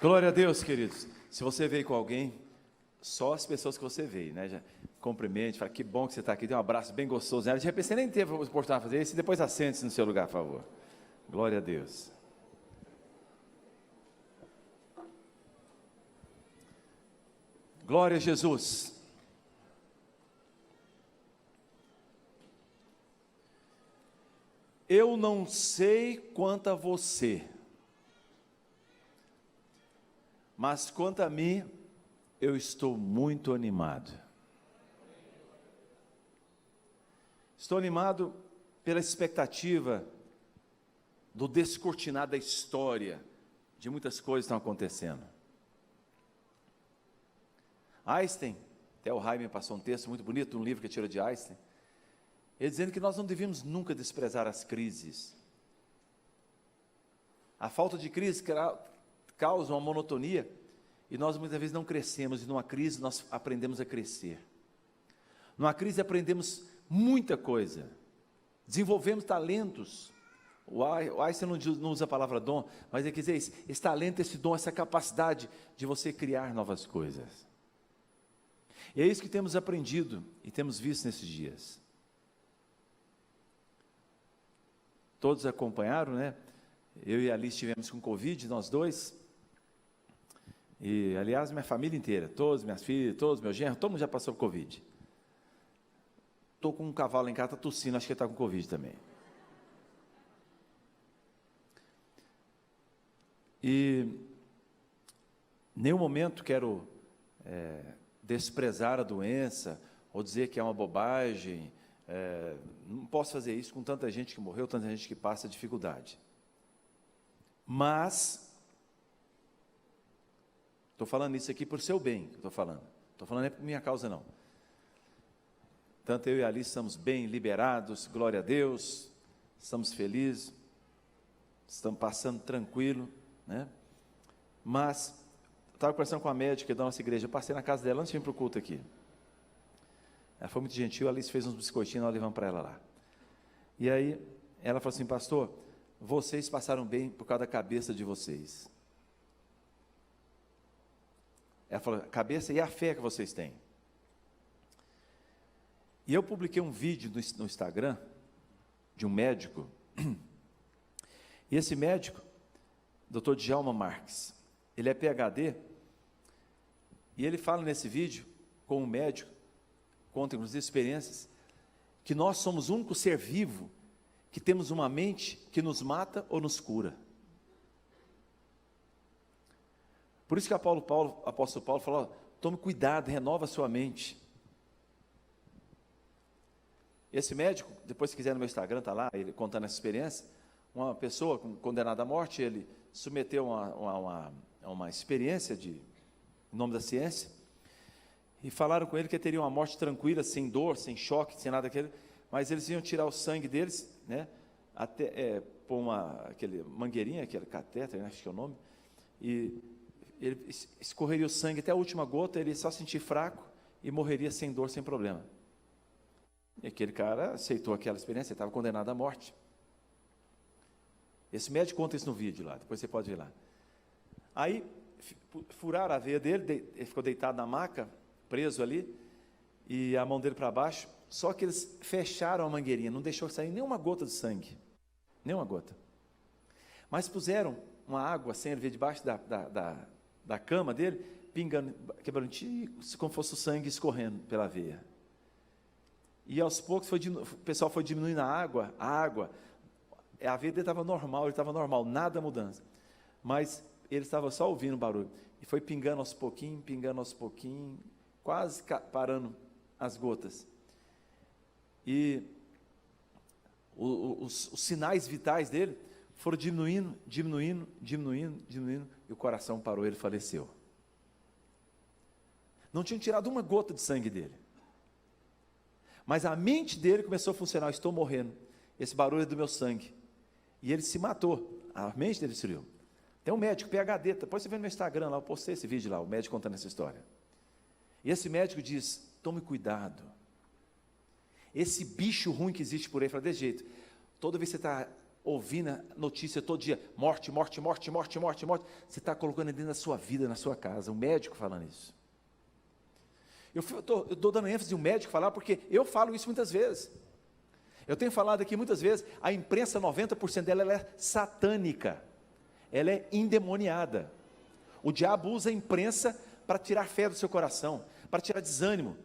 Glória a Deus, queridos. Se você veio com alguém, só as pessoas que você veio, né? Já cumprimente, fala, que bom que você está aqui, dê um abraço bem gostoso. De repente você nem teve a oportunidade de fazer isso, e depois assente-se no seu lugar, por favor. Glória a Deus. Glória a Jesus. Eu não sei quanto a você, mas quanto a mim, eu estou muito animado. Estou animado pela expectativa do descortinar da história, de muitas coisas que estão acontecendo. Einstein, até o Jaime passou um texto muito bonito, um livro que tirou de Einstein, ele dizendo que nós não devíamos nunca desprezar as crises. A falta de crise causa uma monotonia, e nós muitas vezes não crescemos, e numa crise nós aprendemos a crescer. Numa crise aprendemos muita coisa, desenvolvemos talentos. O Einstein não usa a palavra dom, mas ele quer dizer isso, esse talento, esse dom, essa capacidade de você criar novas coisas. E é isso que temos aprendido e temos visto nesses dias. Todos acompanharam, né? Eu e a Alice estivemos com Covid, nós dois. E, aliás, minha família inteira, todas minhas filhas, todos meus genros, todo mundo já passou por Covid. Estou com um cavalo em casa, está tossindo, acho que ele está com Covid também. E, em nenhum momento quero desprezar a doença, ou dizer que é uma bobagem. Não posso fazer isso com tanta gente que morreu, tanta gente que passa dificuldade. Mas estou falando isso aqui por seu bem, estou falando é por minha causa não. Tanto eu e a Alice estamos bem liberados, glória a Deus, estamos felizes, estamos passando tranquilo, né? Mas estava conversando com a médica da nossa igreja, eu passei na casa dela antes de vir para o culto aqui. Ela foi muito gentil, a Alice fez uns biscoitinhos, nós levamos para ela lá. E aí, ela falou assim, pastor, vocês passaram bem por causa da cabeça de vocês. Ela falou, a cabeça e a fé que vocês têm. E eu publiquei um vídeo no Instagram, de um médico, e esse médico, Dr. Djalma Marques, ele é PhD, e ele fala nesse vídeo, com um médico, conta inclusive experiências, que nós somos o único ser vivo que temos uma mente que nos mata ou nos cura. Por isso que o apóstolo Paulo falou, tome cuidado, renova a sua mente. Esse médico, depois se quiser no meu Instagram, está lá, ele contando essa experiência, uma pessoa condenada à morte, ele submeteu a uma experiência em nome da ciência, e falaram com ele que ele teria uma morte tranquila, sem dor, sem choque, sem nada daquele, mas eles iam tirar o sangue deles, né, até pôr aquele mangueirinha, aquele catéter, né, acho que é o nome, e ele escorreria o sangue até a última gota, ele só sentir fraco e morreria sem dor, sem problema. E aquele cara aceitou aquela experiência, ele estava condenado à morte. Esse médico conta isso no vídeo lá, depois você pode ver lá. Aí, furaram a veia dele, ele ficou deitado na maca, preso ali, e a mão dele para baixo, só que eles fecharam a mangueirinha, não deixou sair nenhuma gota de sangue, nenhuma gota. Mas puseram uma água sem ele ver debaixo da cama dele, pingando, quebrando, como fosse o sangue escorrendo pela veia. E aos poucos o pessoal foi diminuindo a água, a veia dele estava normal, nada mudança. Mas ele estava só ouvindo o barulho, e foi pingando aos pouquinhos, quase parando as gotas. E os sinais vitais dele foram diminuindo, e o coração parou, ele faleceu. Não tinham tirado uma gota de sangue dele. Mas a mente dele começou a funcionar, eu estou morrendo, esse barulho é do meu sangue. E ele se matou, a mente dele destruiu. Tem um médico, PhD, depois você vê no meu Instagram lá, eu postei esse vídeo lá, o médico contando essa história. E esse médico diz, tome cuidado. Esse bicho ruim que existe por aí, fala desse jeito, toda vez que você está ouvindo a notícia todo dia, morte, morte, morte, morte, morte, morte, você está colocando dentro da sua vida, na sua casa, um médico falando isso. Eu estou dando ênfase em um médico falar, porque eu falo isso muitas vezes. Eu tenho falado aqui muitas vezes, a imprensa, 90% dela ela é satânica, ela é endemoniada. O diabo usa a imprensa para tirar fé do seu coração, para tirar desânimo.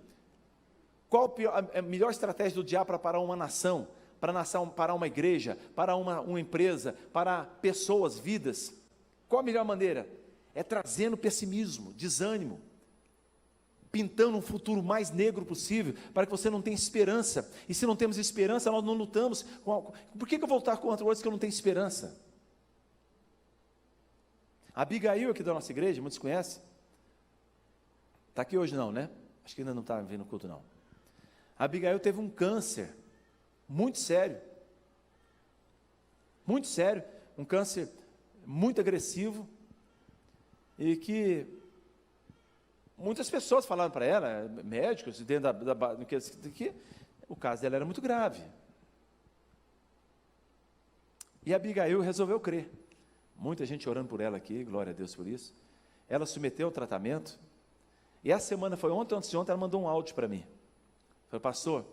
Qual a melhor estratégia do diabo para parar uma nação? Para uma igreja, para uma empresa, para pessoas, vidas? Qual a melhor maneira? É trazendo pessimismo, desânimo, pintando um futuro mais negro possível, para que você não tenha esperança. E se não temos esperança, nós não lutamos. Por que eu vou lutar contra outros que eu não tenho esperança? A Abigail aqui da nossa igreja, muitos conhecem. Está aqui hoje não, né? Acho que ainda não está vindo no culto não. A Abigail teve um câncer muito sério, um câncer muito agressivo, e que muitas pessoas falaram para ela, médicos, dentro que o caso dela era muito grave. E a Abigail resolveu crer. Muita gente orando por ela aqui, glória a Deus por isso. Ela submeteu ao tratamento, e essa semana foi ontem, antes de ontem, ela mandou um áudio para mim. Falei, pastor,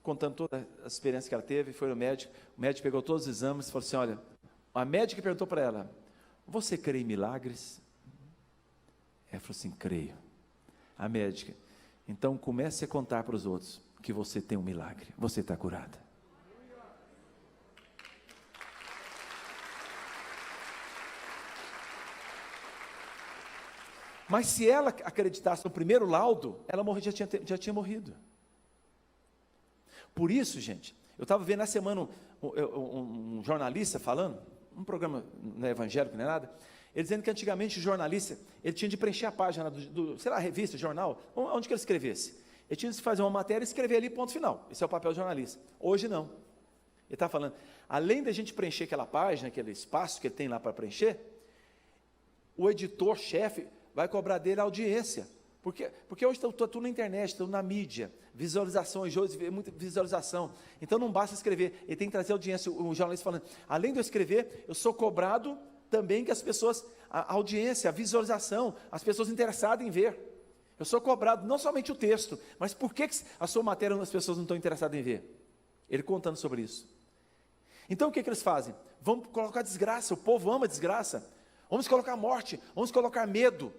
contando toda a experiência que ela teve, foi no médico, o médico pegou todos os exames e falou assim, olha, a médica perguntou para ela, você crê em milagres? Ela falou assim, creio. A médica, então comece a contar para os outros que você tem um milagre, você está curada. Mas se ela acreditasse no primeiro laudo, ela já tinha morrido. Por isso, gente, eu estava vendo na semana um jornalista falando, um programa não é evangélico, não é nada, ele dizendo que antigamente o jornalista, ele tinha de preencher a página sei lá, revista, jornal, onde que ele escrevesse. Ele tinha de fazer uma matéria e escrever ali, ponto final. Esse é o papel do jornalista. Hoje não. Ele está falando, além da gente preencher aquela página, aquele espaço que ele tem lá para preencher, o editor-chefe vai cobrar dele a audiência. Porque hoje está tudo na internet, tudo na mídia, visualizações, hoje muita visualização. Então não basta escrever, ele tem que trazer audiência. O jornalista falando, além de eu escrever, eu sou cobrado também que as pessoas, a audiência, a visualização, as pessoas interessadas em ver. Eu sou cobrado não somente o texto, mas por que a sua matéria as pessoas não estão interessadas em ver? Ele contando sobre isso. Então o que eles fazem? Vamos colocar desgraça, o povo ama desgraça. Vamos colocar morte, vamos colocar medo.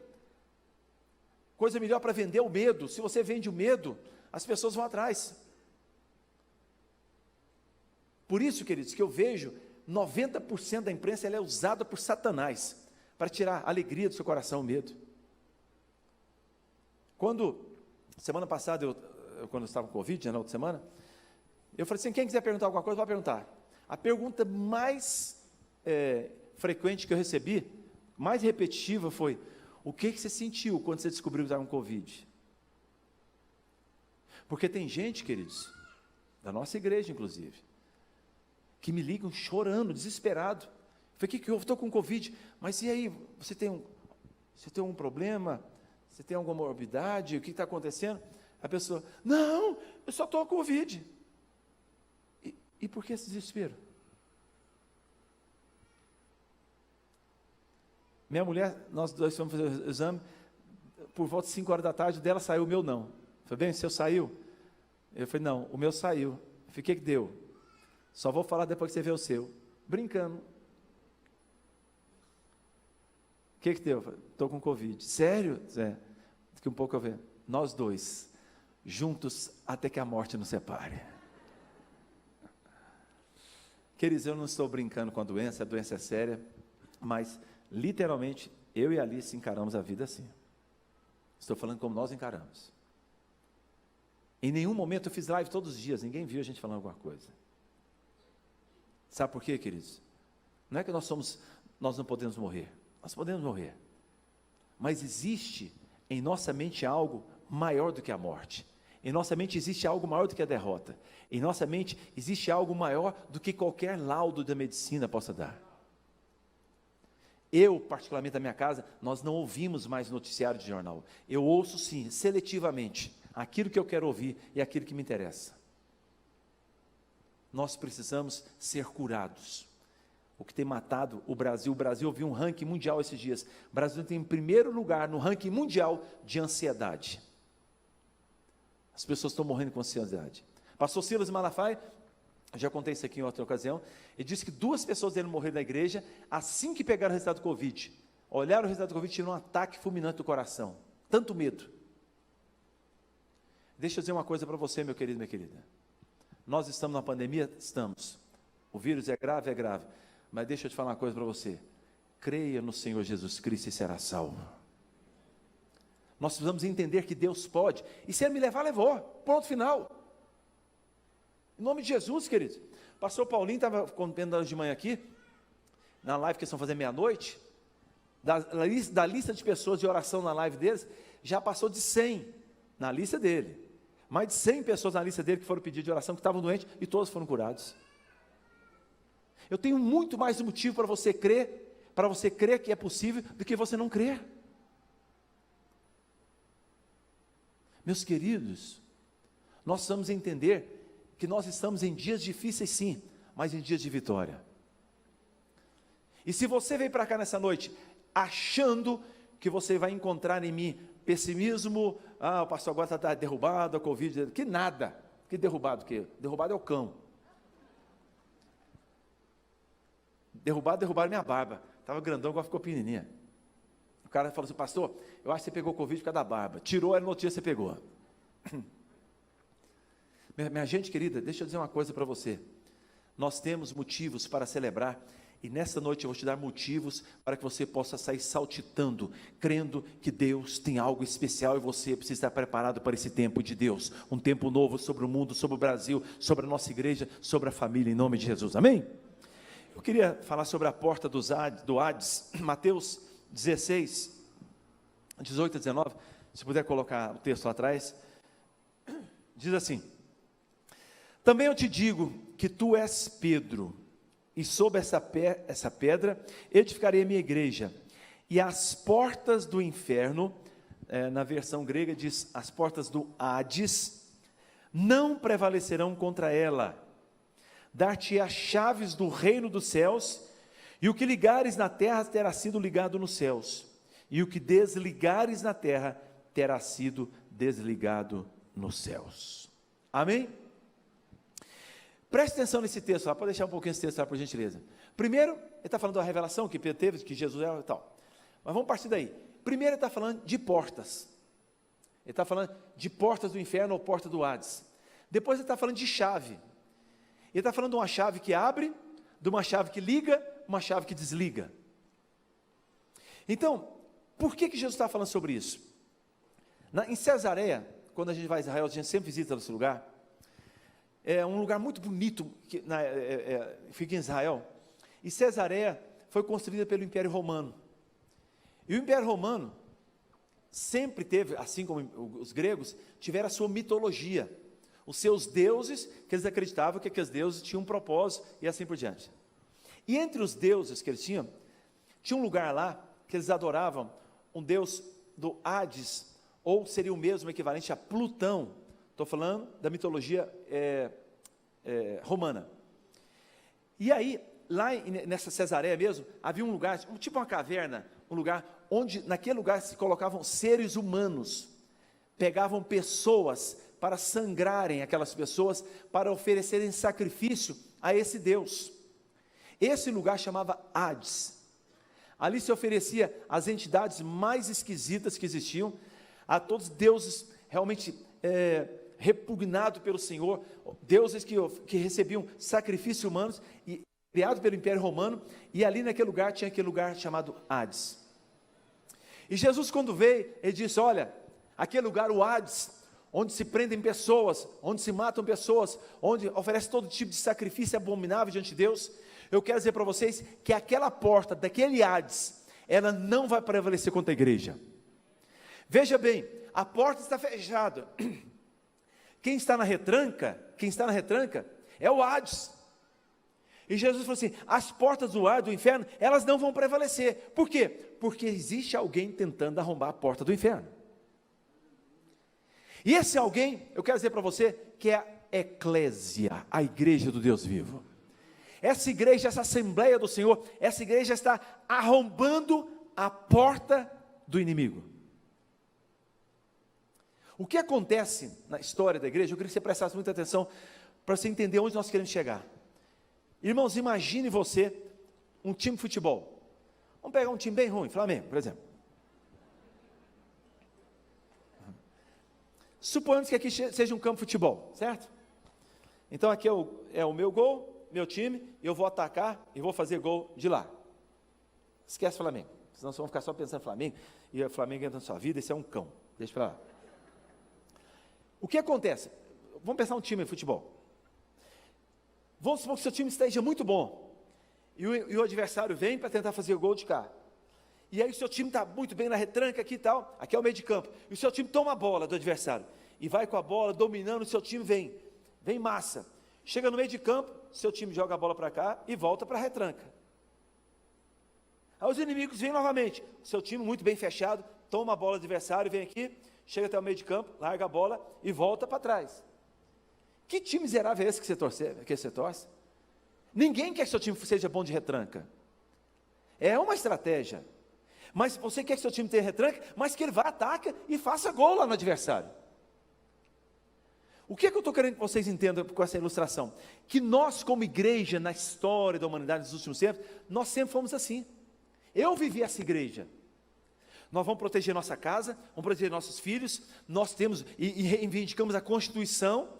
Coisa melhor para vender o medo. Se você vende o medo, as pessoas vão atrás. Por isso, queridos, que eu vejo 90% da imprensa ela é usada por Satanás para tirar a alegria do seu coração, o medo. Semana passada, quando eu estava com Covid, na outra semana, eu falei assim, quem quiser perguntar alguma coisa, vai perguntar. A pergunta mais frequente que eu recebi, mais repetitiva foi, o que você sentiu quando você descobriu que estava com Covid? Porque tem gente, queridos, da nossa igreja inclusive, que me ligam chorando, desesperado. Eu falei, que eu estou com Covid, mas e aí, você tem um problema? Você tem alguma morbidade? O que está acontecendo? A pessoa, não, eu só estou com Covid. E por que esse desespero? Minha mulher, nós dois fomos fazer o exame, por volta de 5 horas da tarde, dela saiu, o meu não. Eu falei, bem, o seu saiu? Eu falei, não, o meu saiu. Eu falei, o que deu? Só vou falar depois que você vê o seu. Brincando. O que deu? Estou com Covid. Sério? Daqui um pouco eu vejo. Nós dois, juntos até que a morte nos separe. Queridos, eu não estou brincando com a doença é séria, mas literalmente, eu e a Alice encaramos a vida assim. Estou falando como nós encaramos. Em nenhum momento eu fiz live todos os dias, ninguém viu a gente falando alguma coisa. Sabe por quê, queridos? Não é que nós não podemos morrer. Nós podemos morrer. Mas existe em nossa mente algo maior do que a morte. Em nossa mente existe algo maior do que a derrota. Em nossa mente existe algo maior do que qualquer laudo da medicina possa dar. Eu, particularmente na minha casa, nós não ouvimos mais noticiário de jornal. Eu ouço sim, seletivamente. aquilo que eu quero ouvir e aquilo que me interessa. Nós precisamos ser curados. O que tem matado o Brasil ouviu um ranking mundial esses dias. O Brasil tem em primeiro lugar no ranking mundial de ansiedade. As pessoas estão morrendo com ansiedade. Pastor Silas Malafaia, já contei isso aqui em outra ocasião, ele disse que 2 pessoas dele morreram na igreja, assim que pegaram o resultado do Covid. Olharam o resultado do Covid e tiveram um ataque fulminante do coração. Tanto medo. Deixa eu dizer uma coisa para você, meu querido, minha querida. Nós estamos na pandemia? Estamos. O vírus é grave? É grave. Mas deixa eu te falar uma coisa para você. Creia no Senhor Jesus Cristo e será salvo. Nós precisamos entender que Deus pode. E se Ele me levar, levou. Ponto final. Em nome de Jesus, queridos. O pastor Paulinho estava contando de manhã aqui, na live que eles vão fazer meia-noite, da lista de pessoas de oração na live deles, já passou de 100 na lista dele. Mais de 100 pessoas na lista dele que foram pedir de oração, que estavam doentes, e todos foram curados. Eu tenho muito mais motivo para você crer que é possível, do que você não crer. Meus queridos, nós precisamos entender que nós estamos em dias difíceis sim, mas em dias de vitória. E se você veio para cá nessa noite, achando que você vai encontrar em mim pessimismo, o pastor agora está derrubado, a Covid, que nada, que derrubado, derrubado é o cão. Derrubaram minha barba, estava grandão, agora ficou pequenininha. O cara falou assim, pastor, eu acho que você pegou Covid por causa da barba. Tirou, era no outro dia você pegou. Minha gente querida, deixa eu dizer uma coisa para você. Nós temos motivos para celebrar, e nessa noite eu vou te dar motivos para que você possa sair saltitando, crendo que Deus tem algo especial e você precisa estar preparado para esse tempo de Deus. Um tempo novo sobre o mundo, sobre o Brasil, sobre a nossa igreja, sobre a família, em nome de Jesus. Amém? Eu queria falar sobre a porta do Hades, Mateus 16, 18 a 19, se puder colocar o texto lá atrás, diz assim: também eu te digo que tu és Pedro, e sobre essa pedra edificarei a minha igreja, e as portas do inferno, na versão grega diz, as portas do Hades, não prevalecerão contra ela. Dar-te as chaves do reino dos céus, e o que ligares na terra terá sido ligado nos céus, e o que desligares na terra terá sido desligado nos céus. Amém? Preste atenção nesse texto lá, pode deixar um pouquinho esse texto lá, por gentileza. Primeiro, ele está falando da revelação que Pedro teve, que Jesus era e tal. Mas vamos partir daí. Primeiro ele está falando de portas. Ele está falando de portas do inferno ou porta do Hades. Depois ele está falando de chave. Ele está falando de uma chave que abre, de uma chave que liga, uma chave que desliga. Então, por que Jesus está falando sobre isso? Em Cesareia, quando a gente vai a Israel, a gente sempre visita esse lugar. É um lugar muito bonito, que fica em Israel. E Cesareia foi construída pelo Império Romano. E o Império Romano sempre teve, assim como os gregos, tiveram a sua mitologia. Os seus deuses, que eles acreditavam que aqueles deuses tinham um propósito e assim por diante. E entre os deuses que eles tinham, tinha um lugar lá que eles adoravam, um deus do Hades, ou seria o mesmo equivalente a Plutão. Estou falando da mitologia romana. E aí, lá nessa Cesareia mesmo, havia um lugar, tipo uma caverna, um lugar onde, naquele lugar se colocavam seres humanos, pegavam pessoas para sangrarem aquelas pessoas, para oferecerem sacrifício a esse Deus. Esse lugar chamava Hades. Ali se oferecia às entidades mais esquisitas que existiam, a todos deuses realmente repugnados pelo Senhor, deuses que recebiam sacrifícios humanos, e criado pelo Império Romano, e ali naquele lugar tinha aquele lugar chamado Hades. E Jesus, quando veio, ele disse: olha, aquele lugar, o Hades, onde se prendem pessoas, onde se matam pessoas, onde oferece todo tipo de sacrifício abominável diante de Deus, eu quero dizer para vocês que aquela porta daquele Hades, ela não vai prevalecer contra a igreja. Veja bem, a porta está fechada. Quem está na retranca é o Hades. E Jesus falou assim: as portas do Hades, do inferno, elas não vão prevalecer. Por quê? Porque existe alguém tentando arrombar a porta do inferno. E esse alguém, eu quero dizer para você, que é a eclésia, a igreja do Deus vivo. Essa igreja, essa assembleia do Senhor, essa igreja está arrombando a porta do inimigo. O que acontece na história da igreja, eu queria que você prestasse muita atenção, para você entender onde nós queremos chegar. Irmãos, imagine você, um time de futebol. Vamos pegar um time bem ruim, Flamengo, por exemplo. Suponhamos que aqui seja um campo de futebol, certo? Então aqui é o meu gol, meu time, eu vou atacar e vou fazer gol de lá. Esquece o Flamengo, senão vocês vão ficar só pensando em Flamengo, e o Flamengo entra na sua vida, esse é um cão, deixa para lá. O que acontece? Vamos pensar um time de futebol. Vamos supor que o seu time esteja muito bom, e o adversário vem para tentar fazer o gol de cá. E aí o seu time está muito bem na retranca aqui e tal, aqui é o meio de campo, e o seu time toma a bola do adversário, e vai com a bola, dominando, o seu time vem massa. Chega no meio de campo, seu time joga a bola para cá e volta para a retranca. Aí os inimigos vêm novamente, seu time muito bem fechado, toma a bola do adversário, vem aqui, chega até o meio de campo, larga a bola e volta para trás. Que time miserável é esse que você torce? Ninguém quer que seu time seja bom de retranca. É uma estratégia. Mas você quer que seu time tenha retranca, mas que ele vá, ataque e faça gol lá no adversário. O que eu estou querendo que vocês entendam com essa ilustração? Que nós, como igreja, na história da humanidade dos últimos tempos, nós sempre fomos assim. Eu vivi essa igreja. Nós vamos proteger nossa casa, vamos proteger nossos filhos, nós temos e reivindicamos a Constituição,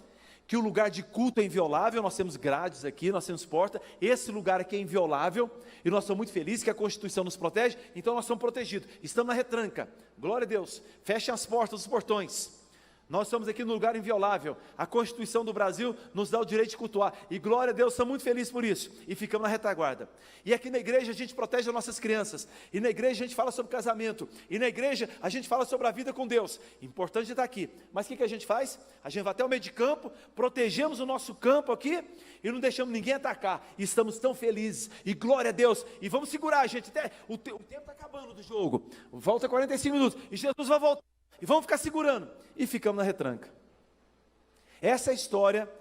que o lugar de culto é inviolável, nós temos grades aqui, nós temos porta, esse lugar aqui é inviolável, e nós estamos muito felizes que a Constituição nos protege, então nós somos protegidos, estamos na retranca, glória a Deus, fechem as portas, os portões, nós estamos aqui no lugar inviolável, a Constituição do Brasil nos dá o direito de cultuar, e glória a Deus, estamos muito felizes por isso, e ficamos na retaguarda. E aqui na igreja a gente protege as nossas crianças, e na igreja a gente fala sobre casamento, e na igreja a gente fala sobre a vida com Deus, importante estar aqui, mas o que a gente faz? A gente vai até o meio de campo, protegemos o nosso campo aqui, e não deixamos ninguém atacar, e estamos tão felizes, e glória a Deus, e vamos segurar, gente, até o tempo está acabando do jogo, volta 45 minutos, e Jesus vai voltar, e vamos ficar segurando, e ficamos na retranca. Essa é a história,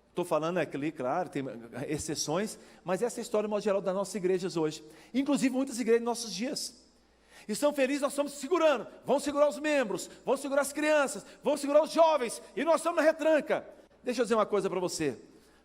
estou falando aqui, claro, tem exceções, mas essa é a história, no modo geral, das nossas igrejas hoje, inclusive muitas igrejas nos nossos dias, estão felizes, nós estamos segurando, vamos segurar os membros, vamos segurar as crianças, vamos segurar os jovens, e nós estamos na retranca. Deixa eu dizer uma coisa para você,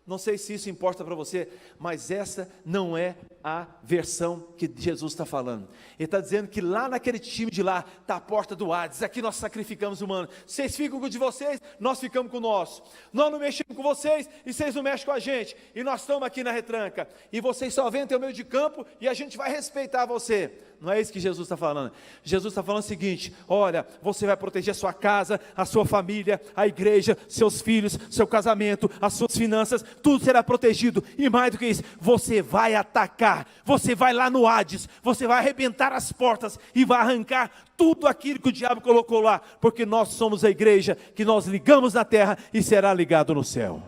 não sei se isso importa para você, mas essa não é a versão que Jesus está falando. Ele está dizendo que lá naquele time de lá está a porta do Hades, aqui nós sacrificamos humano, vocês ficam com o de vocês, nós ficamos com o nosso, nós não mexemos com vocês e vocês não mexem com a gente, e nós estamos aqui na retranca, e vocês só vêm ter o meio de campo e a gente vai respeitar você. Não é isso que Jesus está falando. Jesus está falando o seguinte: olha, você vai proteger a sua casa, a sua família, a igreja, seus filhos, seu casamento, as suas finanças, tudo será protegido, e mais do que isso, você vai atacar, você vai lá no Hades, você vai arrebentar as portas, e vai arrancar tudo aquilo que o diabo colocou lá, porque nós somos a igreja, que nós ligamos na terra, e será ligado no céu.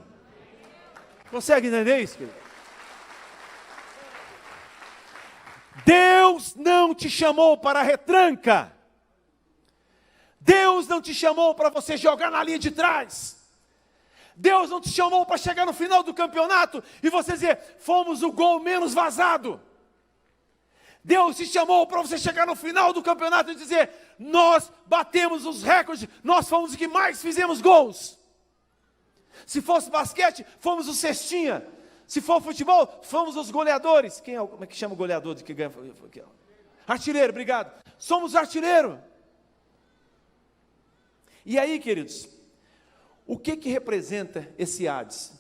Consegue entender isso, querido? Deus não te chamou para a retranca, Deus não te chamou para você jogar na linha de trás, Deus não te chamou para chegar no final do campeonato e você dizer, fomos o gol menos vazado. Deus te chamou para você chegar no final do campeonato e dizer, nós batemos os recordes, nós fomos os que mais fizemos gols. Se fosse basquete, fomos o cestinha. Se for futebol, fomos os goleadores. Como é que chama o goleador de que ganha? Artilheiro, obrigado. Somos artilheiro. E aí, queridos, o que representa esse Hades?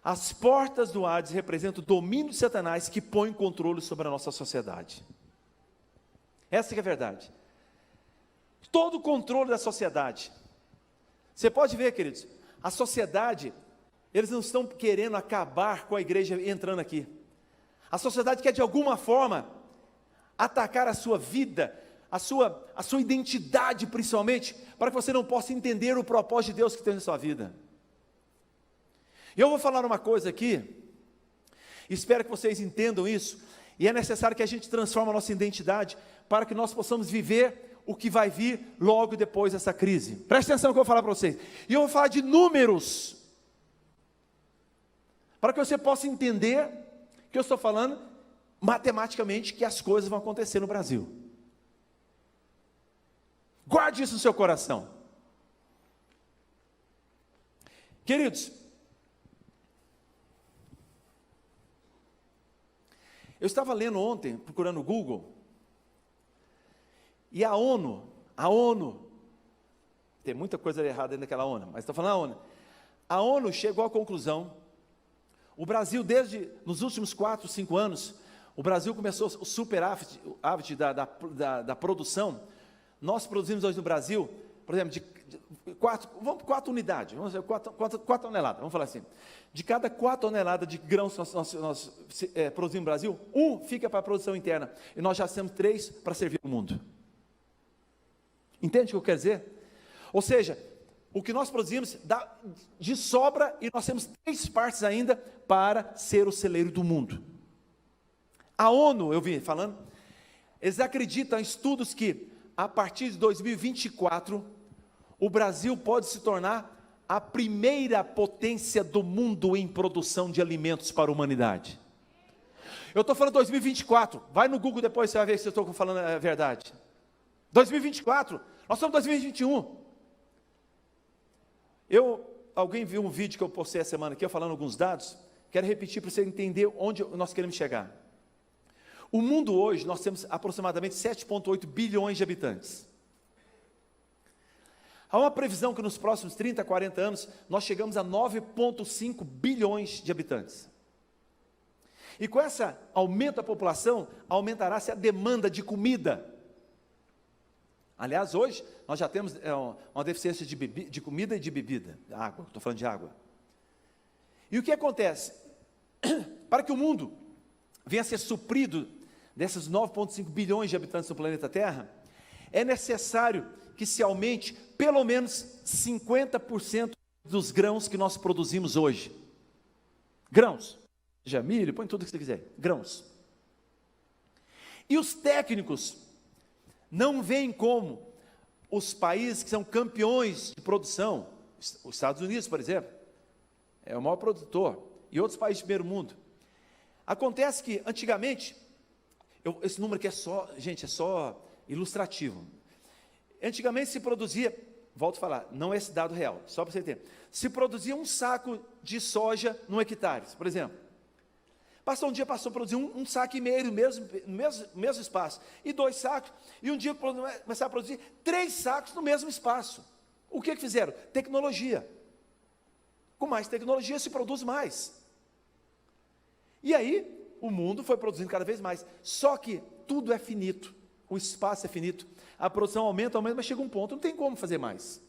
As portas do Hades representam o domínio de Satanás que põe controle sobre a nossa sociedade. Essa que é a verdade. Todo o controle da sociedade. Você pode ver, queridos, a sociedade, eles não estão querendo acabar com a igreja entrando aqui. A sociedade quer de alguma forma atacar a sua vida, a sua identidade principalmente, para que você não possa entender o propósito de Deus que tem na sua vida. E eu vou falar uma coisa aqui, espero que vocês entendam isso, e é necessário que a gente transforme a nossa identidade, para que nós possamos viver o que vai vir logo depois dessa crise. Preste atenção no que eu vou falar para vocês. E eu vou falar de números, para que você possa entender que eu estou falando matematicamente que as coisas vão acontecer no Brasil. Guarde isso no seu coração. Queridos, eu estava lendo ontem, procurando no Google, e a ONU, tem muita coisa errada dentro daquela ONU, mas estou falando a ONU chegou à conclusão, o Brasil nos últimos 4, 5 anos, o Brasil começou o superávit da produção. Nós produzimos hoje no Brasil, por exemplo, quatro unidades, vamos dizer, 4 toneladas, vamos falar assim. De cada 4 toneladas de grãos que nós produzimos no Brasil, 1 fica para a produção interna, e nós já temos 3 para servir o mundo. Entende o que eu quero dizer? Ou seja, o que nós produzimos dá de sobra, e nós temos 3 partes ainda para ser o celeiro do mundo. A ONU, eu vi falando, eles acreditam em estudos que a partir de 2024, o Brasil pode se tornar a primeira potência do mundo em produção de alimentos para a humanidade. Eu estou falando 2024, vai no Google depois, você vai ver se eu estou falando a verdade. 2024, nós estamos em 2021. Alguém viu um vídeo que eu postei essa semana aqui, eu falando alguns dados, quero repetir para você entender onde nós queremos chegar. O mundo hoje, nós temos aproximadamente 7,8 bilhões de habitantes. Há uma previsão que nos próximos 30, 40 anos, nós chegamos a 9,5 bilhões de habitantes. E com esse aumento da população, aumentará-se a demanda de comida. Aliás, hoje, nós já temos uma deficiência de comida e de bebida, água, estou falando de água. E o que acontece? Para que o mundo venha a ser suprido desses 9,5 bilhões de habitantes do planeta Terra, é necessário que se aumente pelo menos 50% dos grãos que nós produzimos hoje. Grãos, seja milho, põe tudo que você quiser, grãos. E os técnicos não veem como os países que são campeões de produção, os Estados Unidos, por exemplo, é o maior produtor, e outros países do primeiro mundo. Acontece que, antigamente, esse número aqui é só ilustrativo. Antigamente se produzia, volto a falar, não é esse dado real, só para você ter. Se produzia um saco de soja num hectare, por exemplo. Passou a produzir um saco e meio no mesmo espaço, e 2 sacos, e um dia começaram a produzir 3 sacos no mesmo espaço. O que fizeram? Tecnologia. Com mais tecnologia se produz mais. E aí, o mundo foi produzindo cada vez mais, só que tudo é finito, o espaço é finito, a produção aumenta, mas chega um ponto, não tem como fazer mais.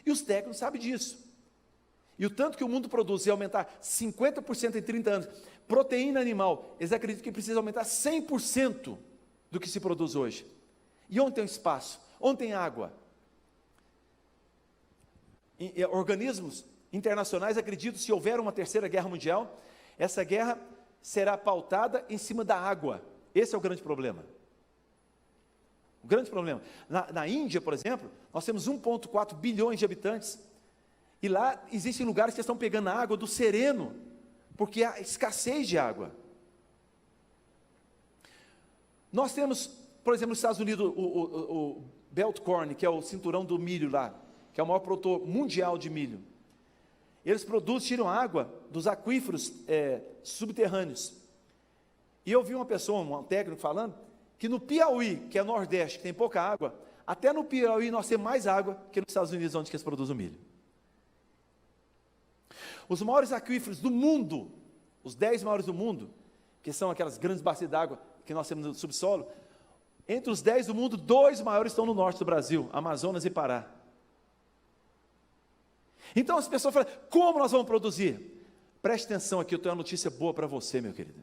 E os técnicos sabem disso. E o tanto que o mundo produz, se aumentar 50% em 30 anos, proteína animal, eles acreditam que precisa aumentar 100% do que se produz hoje. E onde tem espaço? Onde tem água? Organismos internacionais acreditam que se houver uma terceira guerra mundial, essa guerra será pautada em cima da água. Esse é o grande problema. O grande problema. Na Índia, por exemplo, nós temos 1,4 bilhões de habitantes, e lá existem lugares que estão pegando a água do sereno, porque há escassez de água. Nós temos, por exemplo, nos Estados Unidos, o Belt Corn, que é o cinturão do milho lá, que é o maior produtor mundial de milho. Eles tiram água dos aquíferos subterrâneos. E eu vi uma pessoa, um técnico falando, que no Piauí, que é Nordeste, que tem pouca água, até no Piauí nós temos mais água que nos Estados Unidos, onde eles produzem o milho. Os maiores aquíferos do mundo, os 10 maiores do mundo, que são aquelas grandes bacias d'água que nós temos no subsolo, entre os 10 do mundo, 2 maiores estão no norte do Brasil, Amazonas e Pará. Então as pessoas falam, como nós vamos produzir? Preste atenção aqui, eu tenho uma notícia boa para você, meu querido.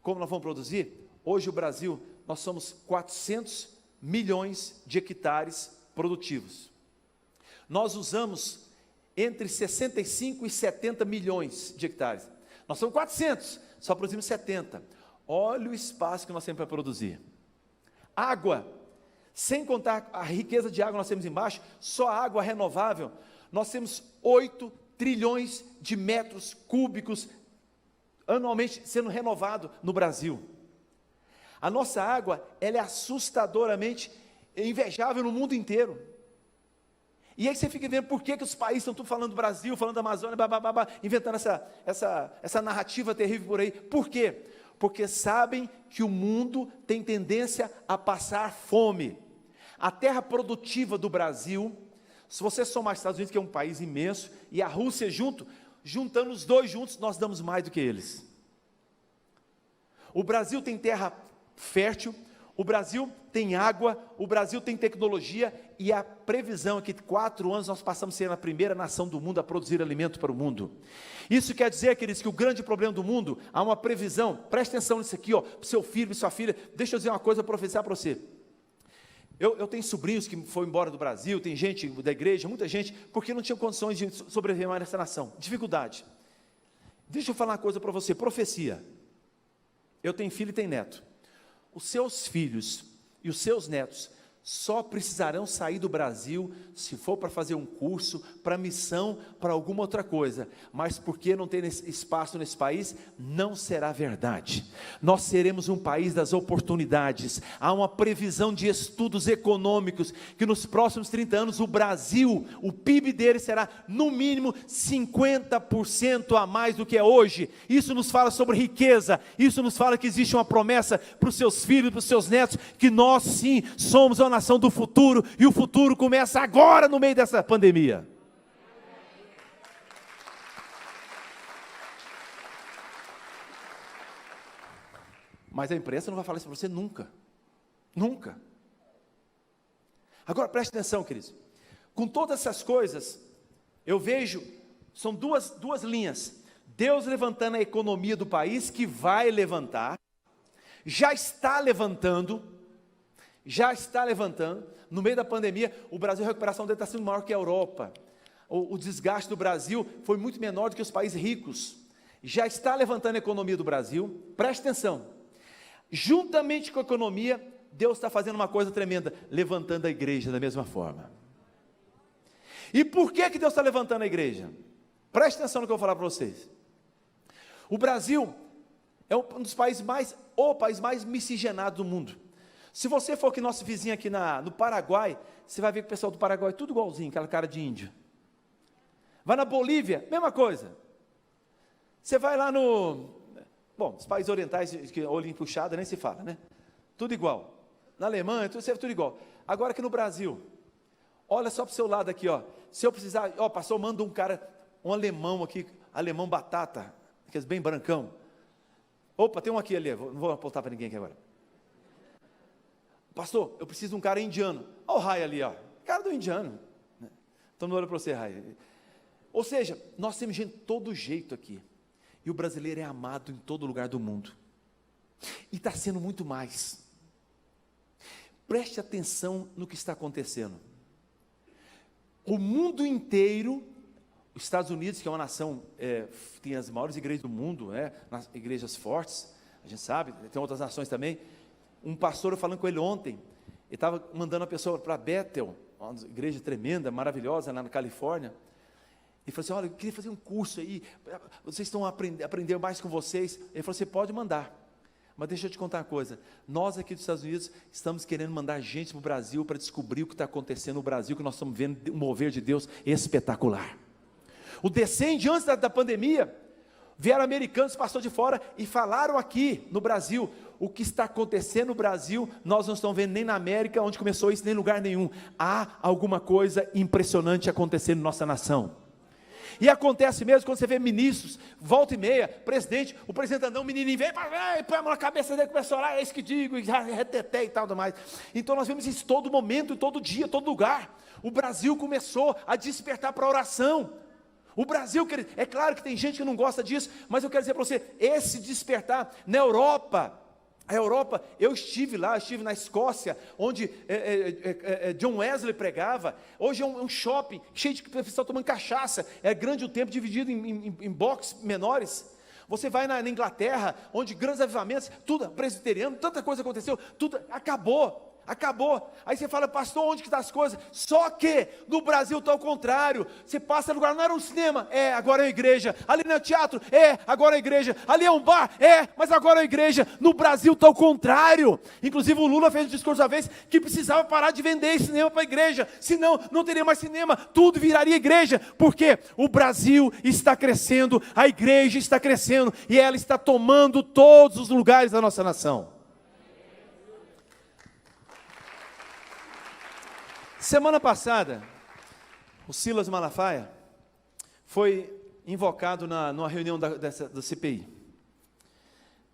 Como nós vamos produzir? Hoje o Brasil, nós somos 400 milhões de hectares produtivos. Nós usamos entre 65 e 70 milhões de hectares. Nós somos 400, só produzimos 70. Olha o espaço que nós temos para produzir. Água, sem contar a riqueza de água que nós temos embaixo, só água renovável, nós temos 8 trilhões de metros cúbicos anualmente sendo renovado no Brasil. A nossa água, ela é assustadoramente invejável no mundo inteiro. E aí você fica vendo por que os países estão tudo falando do Brasil, falando da Amazônia, inventando essa narrativa terrível por aí. Por quê? Porque sabem que o mundo tem tendência a passar fome. A terra produtiva do Brasil, se você somar os Estados Unidos, que é um país imenso, e a Rússia juntando os dois juntos, nós damos mais do que eles. O Brasil tem terra fértil, o Brasil tem água, o Brasil tem tecnologia, e a previsão é que 4 anos nós passamos a ser a primeira nação do mundo a produzir alimento para o mundo. Isso quer dizer, queridos, que o grande problema do mundo, há uma previsão, preste atenção nisso aqui, para o seu filho e sua filha. Deixa eu dizer uma coisa, profetizar para você. Eu tenho sobrinhos que foram embora do Brasil, tem gente da igreja, muita gente, porque não tinha condições de sobreviver mais nessa nação, dificuldade. Deixa eu falar uma coisa para você, profecia. Eu tenho filho e tenho neto. Os seus filhos e os seus netos só precisarão sair do Brasil se for para fazer um curso, para missão, para alguma outra coisa, mas porque não tem espaço nesse país, não será verdade. Nós seremos um país das oportunidades. Há uma previsão de estudos econômicos, que nos próximos 30 anos o Brasil, o PIB dele será no mínimo 50% a mais do que é hoje. Isso nos fala sobre riqueza, isso nos fala que existe uma promessa para os seus filhos, para os seus netos, que nós sim somos uma nação do futuro, e o futuro começa agora no meio dessa pandemia. Mas a imprensa não vai falar isso para você nunca, nunca. Agora preste atenção, queridos, com todas essas coisas, eu vejo, são duas linhas, Deus levantando a economia do país, que vai levantar, já está levantando, no meio da pandemia, o Brasil, a recuperação dele está sendo maior que a Europa, o desgaste do Brasil foi muito menor do que os países ricos, já está levantando a economia do Brasil, preste atenção, juntamente com a economia, Deus está fazendo uma coisa tremenda, levantando a igreja da mesma forma. E por que Deus está levantando a igreja? Preste atenção no que eu vou falar para vocês. O Brasil é um dos países o país mais miscigenado do mundo. Se você for aqui, nosso vizinho aqui no Paraguai, você vai ver que o pessoal do Paraguai é tudo igualzinho, aquela cara de índio. Vai na Bolívia, mesma coisa. Você vai lá os países orientais, que olhinho puxado, nem se fala, né? Tudo igual. Na Alemanha, tudo igual. Agora aqui no Brasil, olha só para o seu lado aqui, ó. Se eu precisar, pastor, manda um alemão aqui, alemão batata, aqueles bem brancão. Opa, tem um aqui ali, não vou apontar para ninguém aqui agora. Pastor, eu preciso de um cara indiano. Olha o Rai ali, ó. Cara do indiano. Então não olha para você, Rai. Ou seja, nós temos gente de todo jeito aqui. E o brasileiro é amado em todo lugar do mundo. E está sendo muito mais. Preste atenção no que está acontecendo. O mundo inteiro, os Estados Unidos, que é uma nação, tem as maiores igrejas do mundo, nas igrejas fortes, a gente sabe, tem outras nações também. Um pastor, eu falando com ele ontem, ele estava mandando uma pessoa para Bethel, uma igreja tremenda, maravilhosa, lá na Califórnia. Ele falou assim, olha, eu queria fazer um curso aí, vocês estão aprendendo mais com vocês. Ele falou, você pode mandar, mas deixa eu te contar uma coisa, nós aqui dos Estados Unidos, estamos querendo mandar gente para o Brasil, para descobrir o que está acontecendo no Brasil, que nós estamos vendo um mover de Deus espetacular. O descende antes da pandemia, vieram americanos, passou de fora, e falaram aqui no Brasil, o que está acontecendo no Brasil, nós não estamos vendo nem na América, onde começou isso, nem em lugar nenhum. Há alguma coisa impressionante acontecendo na nossa nação. E acontece mesmo quando você vê ministros, volta e meia, o presidente andando, o menininho vem, põe a mão na cabeça dele, começa a orar, é isso que digo, e reteté e tal, do mais. Então nós vemos isso todo momento, todo dia, todo lugar. O Brasil começou a despertar para a oração. O Brasil, é claro que tem gente que não gosta disso, mas eu quero dizer para você, esse despertar na Europa, a Europa, eu estive na Escócia, onde John Wesley pregava. Hoje é um shopping cheio de pessoal tomando cachaça, é grande o templo, dividido em boxes menores. Você vai na Inglaterra, onde grandes avivamentos, tudo presbiteriano, tanta coisa aconteceu, tudo acabou. Acabou. Aí você fala, pastor, onde que estão as coisas? Só que no Brasil está ao contrário. Você passa no lugar, não era um cinema? Agora é uma igreja. Ali não é teatro? Agora é igreja. Ali é um bar? Mas agora é igreja. No Brasil está ao contrário. Inclusive o Lula fez um discurso uma vez que precisava parar de vender cinema para a igreja. Senão não teria mais cinema, tudo viraria igreja. Porque o Brasil está crescendo, a igreja está crescendo e ela está tomando todos os lugares da nossa nação. Semana passada, o Silas Malafaia foi invocado numa reunião da CPI.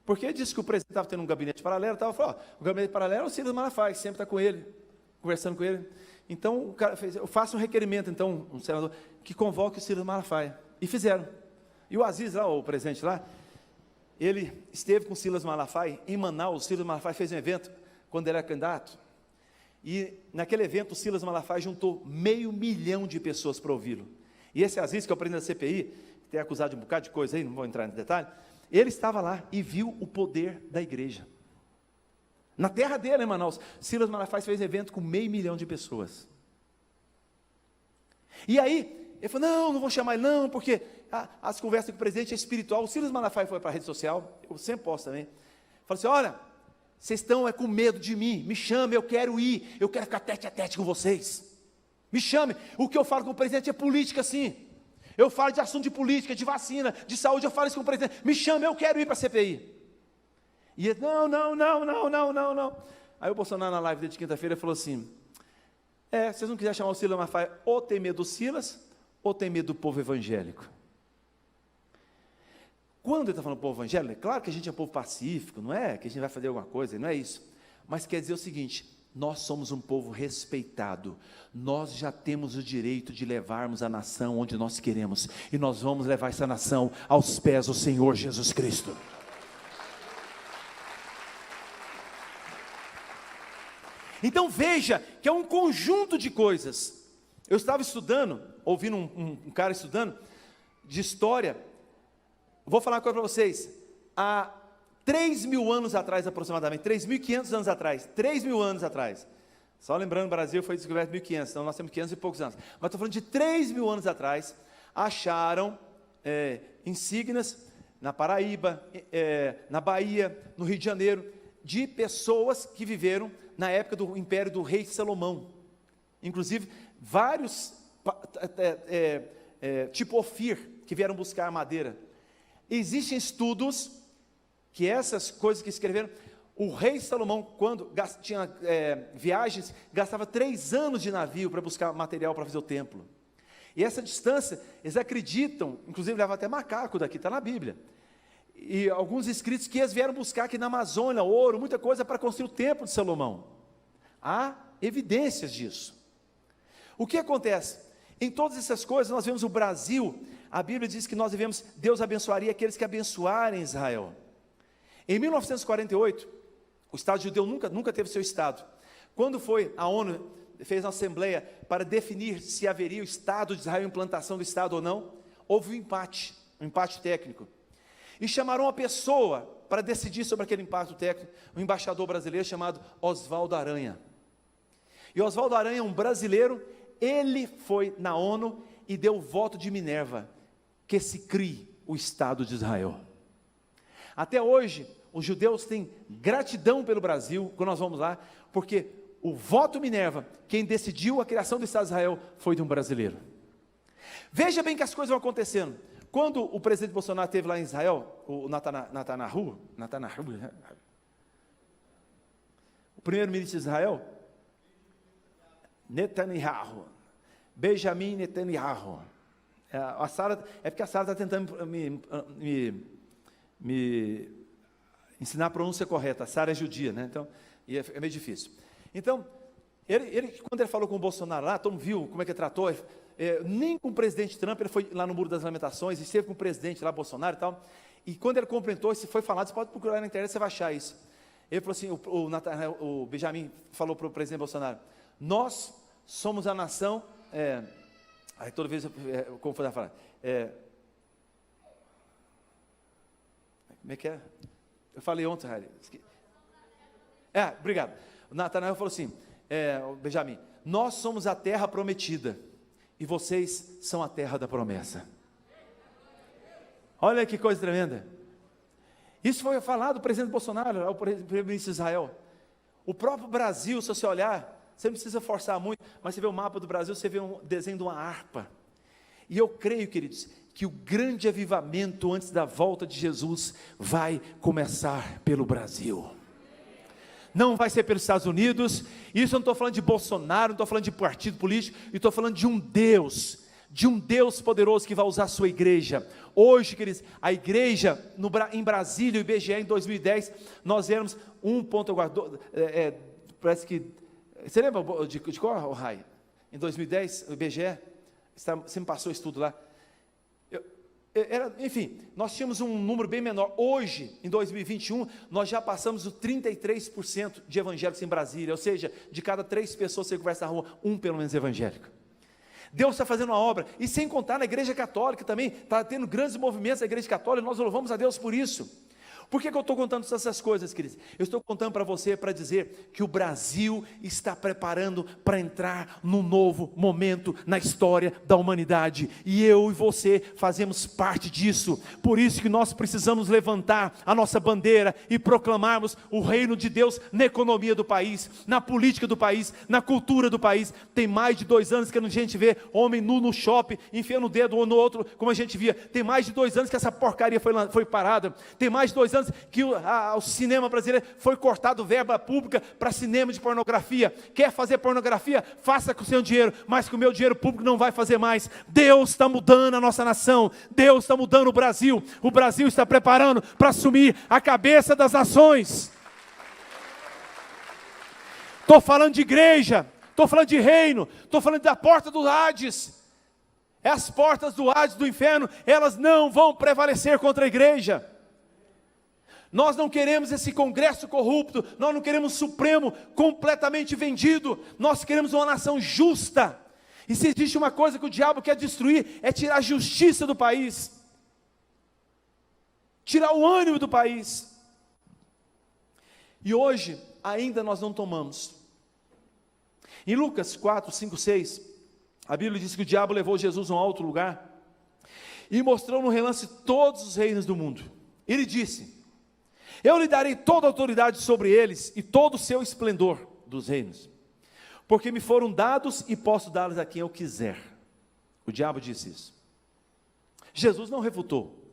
Porque disse que o presidente estava tendo um gabinete paralelo, falou, o gabinete paralelo é o Silas Malafaia, que sempre está com ele, conversando com ele. Então, o cara fez, eu faço um requerimento, então, um senador, que convoque o Silas Malafaia. E fizeram. E o Aziz lá, o presidente lá, ele esteve com o Silas Malafaia em Manaus. O Silas Malafaia fez um evento quando ele era candidato. E naquele evento o Silas Malafaia juntou 500 mil de pessoas para ouvi-lo. E esse Aziz, que é o presidente da CPI, que tem acusado de um bocado de coisa aí, não vou entrar no detalhe, ele estava lá e viu o poder da igreja. Na terra dele, em Manaus, Silas Malafaia fez evento com 500 mil de pessoas. E aí, ele falou, não vou chamar ele não, porque as conversas com o presidente é espiritual. O Silas Malafaia foi para a rede social, eu sempre posto também, falou assim, olha, vocês estão com medo de mim, me chame, eu quero ir, eu quero ficar tete a tete com vocês, me chame. O que eu falo com o presidente é política sim, eu falo de assunto de política, de vacina, de saúde, eu falo isso com o presidente, me chame, eu quero ir para a CPI. E ele, não. Aí o Bolsonaro na live dele de quinta-feira falou assim, vocês não quiserem chamar o Silas Malafaia, ou tem medo do Silas, ou tem medo do povo evangélico. Quando ele está falando do povo evangélico, é claro que a gente é um povo pacífico, não é que a gente vai fazer alguma coisa, não é isso. Mas quer dizer o seguinte, nós somos um povo respeitado, nós já temos o direito de levarmos a nação onde nós queremos, e nós vamos levar essa nação aos pés do Senhor Jesus Cristo. Então veja que é um conjunto de coisas. Eu estava estudando, ouvindo um cara estudando, de história. Vou falar uma coisa para vocês, há 3.000 anos atrás aproximadamente, 3.500 anos atrás, 3.000 anos atrás, só lembrando, o Brasil foi descoberto em 1.500, então nós temos 500 e poucos anos, mas estou falando de 3.000 anos atrás, acharam insígnias na Paraíba, na Bahia, no Rio de Janeiro, de pessoas que viveram na época do império do rei Salomão, inclusive vários, tipo Ofir, que vieram buscar madeira. Existem estudos que essas coisas que escreveram, o rei Salomão, quando tinha viagens, gastava 3 anos de navio para buscar material para fazer o templo. E essa distância, eles acreditam, inclusive leva até macaco daqui, está na Bíblia. E alguns escritos que eles vieram buscar aqui na Amazônia, ouro, muita coisa para construir o templo de Salomão. Há evidências disso. O que acontece? Em todas essas coisas, nós vemos o Brasil. A Bíblia diz que nós devemos, Deus abençoaria aqueles que abençoarem Israel. Em 1948, o Estado judeu nunca teve seu Estado. Quando foi, a ONU fez uma assembleia para definir se haveria o Estado de Israel, implantação do Estado ou não, houve um empate técnico. E chamaram uma pessoa para decidir sobre aquele impacto técnico, um embaixador brasileiro chamado Oswaldo Aranha. E Oswaldo Aranha é um brasileiro, ele foi na ONU e deu o voto de Minerva, que se crie o Estado de Israel. Até hoje, os judeus têm gratidão pelo Brasil, quando nós vamos lá, porque o voto Minerva, quem decidiu a criação do Estado de Israel, foi de um brasileiro. Veja bem que as coisas vão acontecendo. Quando o presidente Bolsonaro esteve lá em Israel, o Netanyahu, o primeiro-ministro de Israel, Netanyahu, Benjamin Netanyahu. A Sara, é porque a Sara está tentando me ensinar a pronúncia correta. A Sara é judia, né? Então, é meio difícil. Então, quando ele falou com o Bolsonaro lá, todo mundo viu como é que ele tratou. Nem com o presidente Trump, ele foi lá no Muro das Lamentações, esteve com o presidente lá, Bolsonaro e tal. E quando ele cumprimentou, isso foi falado, você pode procurar na internet, você vai achar isso. Ele falou assim, o Benjamin falou para o presidente Bolsonaro, nós somos a nação... Aí toda vez eu confundo a falar. Como é que é? Eu falei ontem, Harry. Obrigado. Natanael falou assim, Benjamim, nós somos a terra prometida, e vocês são a terra da promessa. Olha que coisa tremenda. Isso foi falado do presidente Bolsonaro, ao primeiro-ministro de Israel. O próprio Brasil, se você olhar, você não precisa forçar muito, mas você vê o mapa do Brasil, você vê um desenho de uma harpa. E eu creio, queridos, que o grande avivamento antes da volta de Jesus vai começar pelo Brasil. Não vai ser pelos Estados Unidos. Isso eu não estou falando de Bolsonaro, não estou falando de partido político, eu estou falando de um Deus poderoso que vai usar a sua igreja. Hoje, queridos, a igreja em Brasília, o IBGE em 2010, nós éramos 1,2, parece que, você lembra de qual, Rai? Em 2010, o IBGE, você me passou isso tudo lá. Enfim, nós tínhamos um número bem menor. Hoje, em 2021, nós já passamos o 33% de evangélicos em Brasília, ou seja, de cada 3 pessoas que você conversa na rua, um pelo menos evangélico. Deus está fazendo uma obra, e sem contar na igreja católica também, está tendo grandes movimentos da igreja católica, nós louvamos a Deus por isso. Por que eu estou contando essas coisas, queridos? Eu estou contando para você, para dizer que o Brasil está preparando para entrar num novo momento na história da humanidade, e eu e você fazemos parte disso. Por isso que nós precisamos levantar a nossa bandeira e proclamarmos o reino de Deus na economia do país, na política do país, na cultura do país. Tem mais de 2 anos que a gente vê homem nu no shopping, enfiando o dedo um no outro, como a gente via. Tem mais de 2 anos que essa porcaria foi parada. Tem mais de 2 anos que o cinema brasileiro foi cortado verba pública para cinema de pornografia. Quer fazer pornografia? Faça com o seu dinheiro, mas com o meu dinheiro público não vai fazer mais. Deus está mudando a nossa nação, Deus está mudando o Brasil está preparando para assumir a cabeça das nações. Estou falando de igreja, estou falando de reino, estou falando da porta do Hades. As portas do Hades, do inferno, elas não vão prevalecer contra a igreja. Nós não queremos esse Congresso corrupto, nós não queremos o Supremo completamente vendido, nós queremos uma nação justa. E se existe uma coisa que o diabo quer destruir, é tirar a justiça do país, tirar o ânimo do país. E hoje, ainda nós não tomamos. Em Lucas 4, 5, 6, a Bíblia diz que o diabo levou Jesus a um alto lugar, e mostrou no relance todos os reinos do mundo. Ele disse: eu lhe darei toda a autoridade sobre eles, e todo o seu esplendor dos reinos, porque me foram dados, e posso dá-los a quem eu quiser. O diabo disse isso. Jesus não refutou,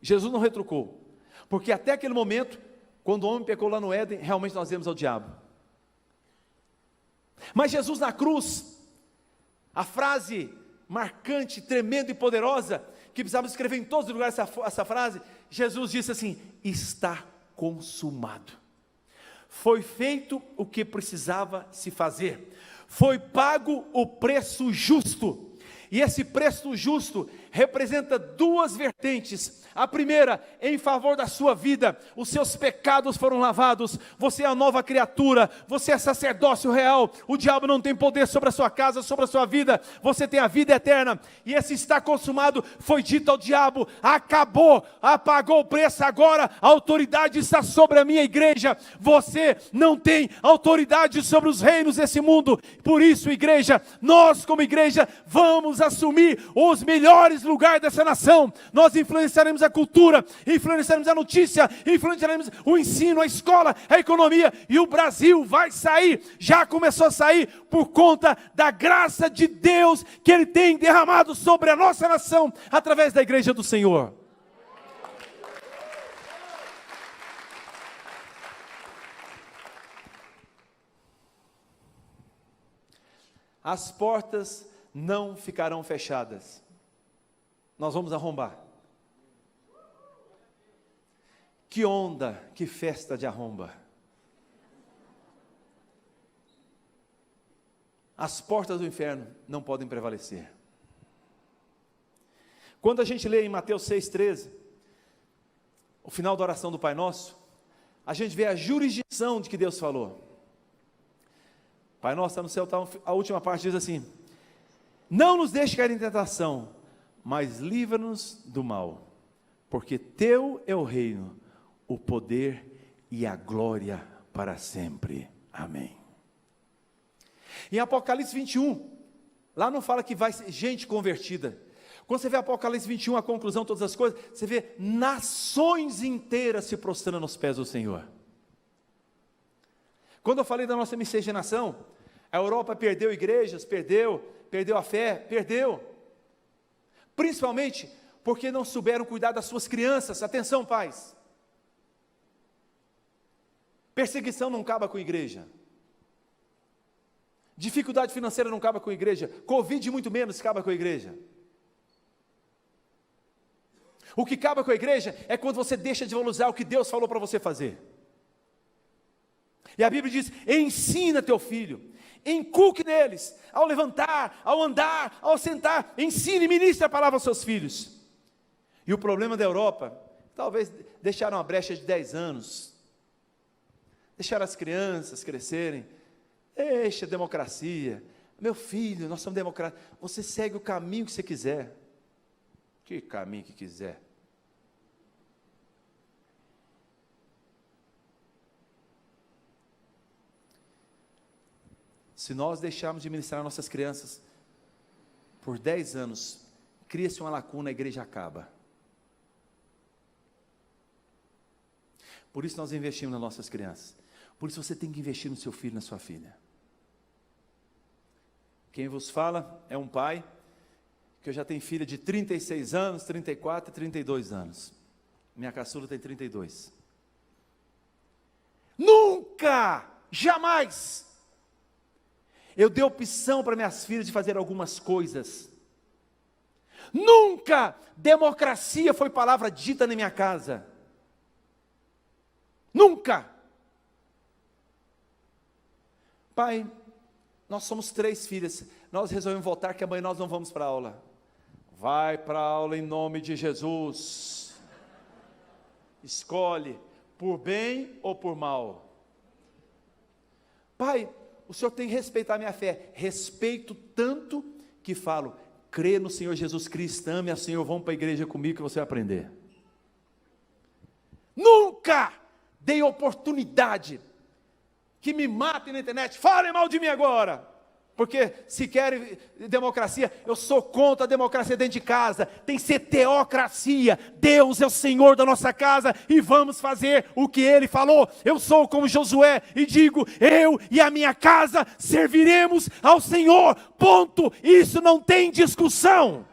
Jesus não retrucou, porque até aquele momento, quando o homem pecou lá no Éden, realmente nós vemos ao diabo. Mas Jesus na cruz, a frase marcante, tremenda e poderosa, que precisamos escrever em todos os lugares essa frase, Jesus disse assim: está consumado. Foi feito o que precisava se fazer, foi pago o preço justo, e esse preço justo representa 2 vertentes. A primeira, em favor da sua vida, os seus pecados foram lavados, você é a nova criatura, você é sacerdócio real, o diabo não tem poder sobre a sua casa, sobre a sua vida, você tem a vida eterna, e esse está consumado, foi dito ao diabo: acabou, apagou o preço, agora a autoridade está sobre a minha igreja, você não tem autoridade sobre os reinos desse mundo. Por isso, igreja, nós como igreja, vamos assumir os melhores lugares dessa nação, nós influenciaremos a cultura, influenciaremos a notícia, influenciaremos o ensino, a escola, a economia, e o Brasil vai sair, já começou a sair, por conta da graça de Deus, que Ele tem derramado sobre a nossa nação, através da igreja do Senhor. As portas não ficarão fechadas, nós vamos arrombar. Que onda, que festa de arromba. As portas do inferno não podem prevalecer. Quando a gente lê em Mateus 6,13, o final da oração do Pai Nosso, a gente vê a jurisdição de que Deus falou. Pai Nosso está no céu, a última parte diz assim: não nos deixe cair em tentação, mas livra-nos do mal, porque teu é o reino, o poder e a glória para sempre. Amém. Em Apocalipse 21, lá não fala que vai ser gente convertida. Quando você vê Apocalipse 21, a conclusão de todas as coisas, você vê nações inteiras se prostrando aos pés do Senhor. Quando eu falei da nossa miscigenação, a Europa perdeu igrejas, perdeu a fé, perdeu. Principalmente porque não souberam cuidar das suas crianças. Atenção, pais. Perseguição não acaba com a igreja. Dificuldade financeira não acaba com a igreja. Covid muito menos acaba com a igreja. O que acaba com a igreja é quando você deixa de valorizar o que Deus falou para você fazer. E a Bíblia diz: ensina teu filho, inculque neles, ao levantar, ao andar, ao sentar, ensine e ministre a palavra aos seus filhos. E o problema da Europa, talvez deixaram uma brecha de 10 anos, deixaram as crianças crescerem, deixa a democracia, meu filho, nós somos democratas, você segue o caminho que você quiser. Que caminho que quiser? Se nós deixarmos de ministrar nossas crianças por 10 anos, cria-se uma lacuna, a igreja acaba. Por isso nós investimos nas nossas crianças. Por isso você tem que investir no seu filho, na sua filha. Quem vos fala é um pai, que eu já tenho filha de 36 anos, 34 e 32 anos. Minha caçula tem 32. Nunca, jamais, eu dei opção para minhas filhas de fazer algumas coisas. Nunca democracia foi palavra dita na minha casa. Nunca. Pai, nós somos 3 filhas, nós resolvemos voltar que amanhã nós não vamos para a aula. Vai para a aula em nome de Jesus. Escolhe, por bem ou por mal. Pai, o Senhor tem que respeitar a minha fé. Respeito tanto que falo, crê no Senhor Jesus Cristo, ame a Senhor, vamos para a igreja comigo que você vai aprender. Nunca dei oportunidade que me matem na internet, falem mal de mim agora, porque se querem democracia, eu sou contra a democracia dentro de casa, tem que ser teocracia, Deus é o Senhor da nossa casa, e vamos fazer o que Ele falou. Eu sou como Josué, e digo, eu e a minha casa serviremos ao Senhor, ponto, isso não tem discussão.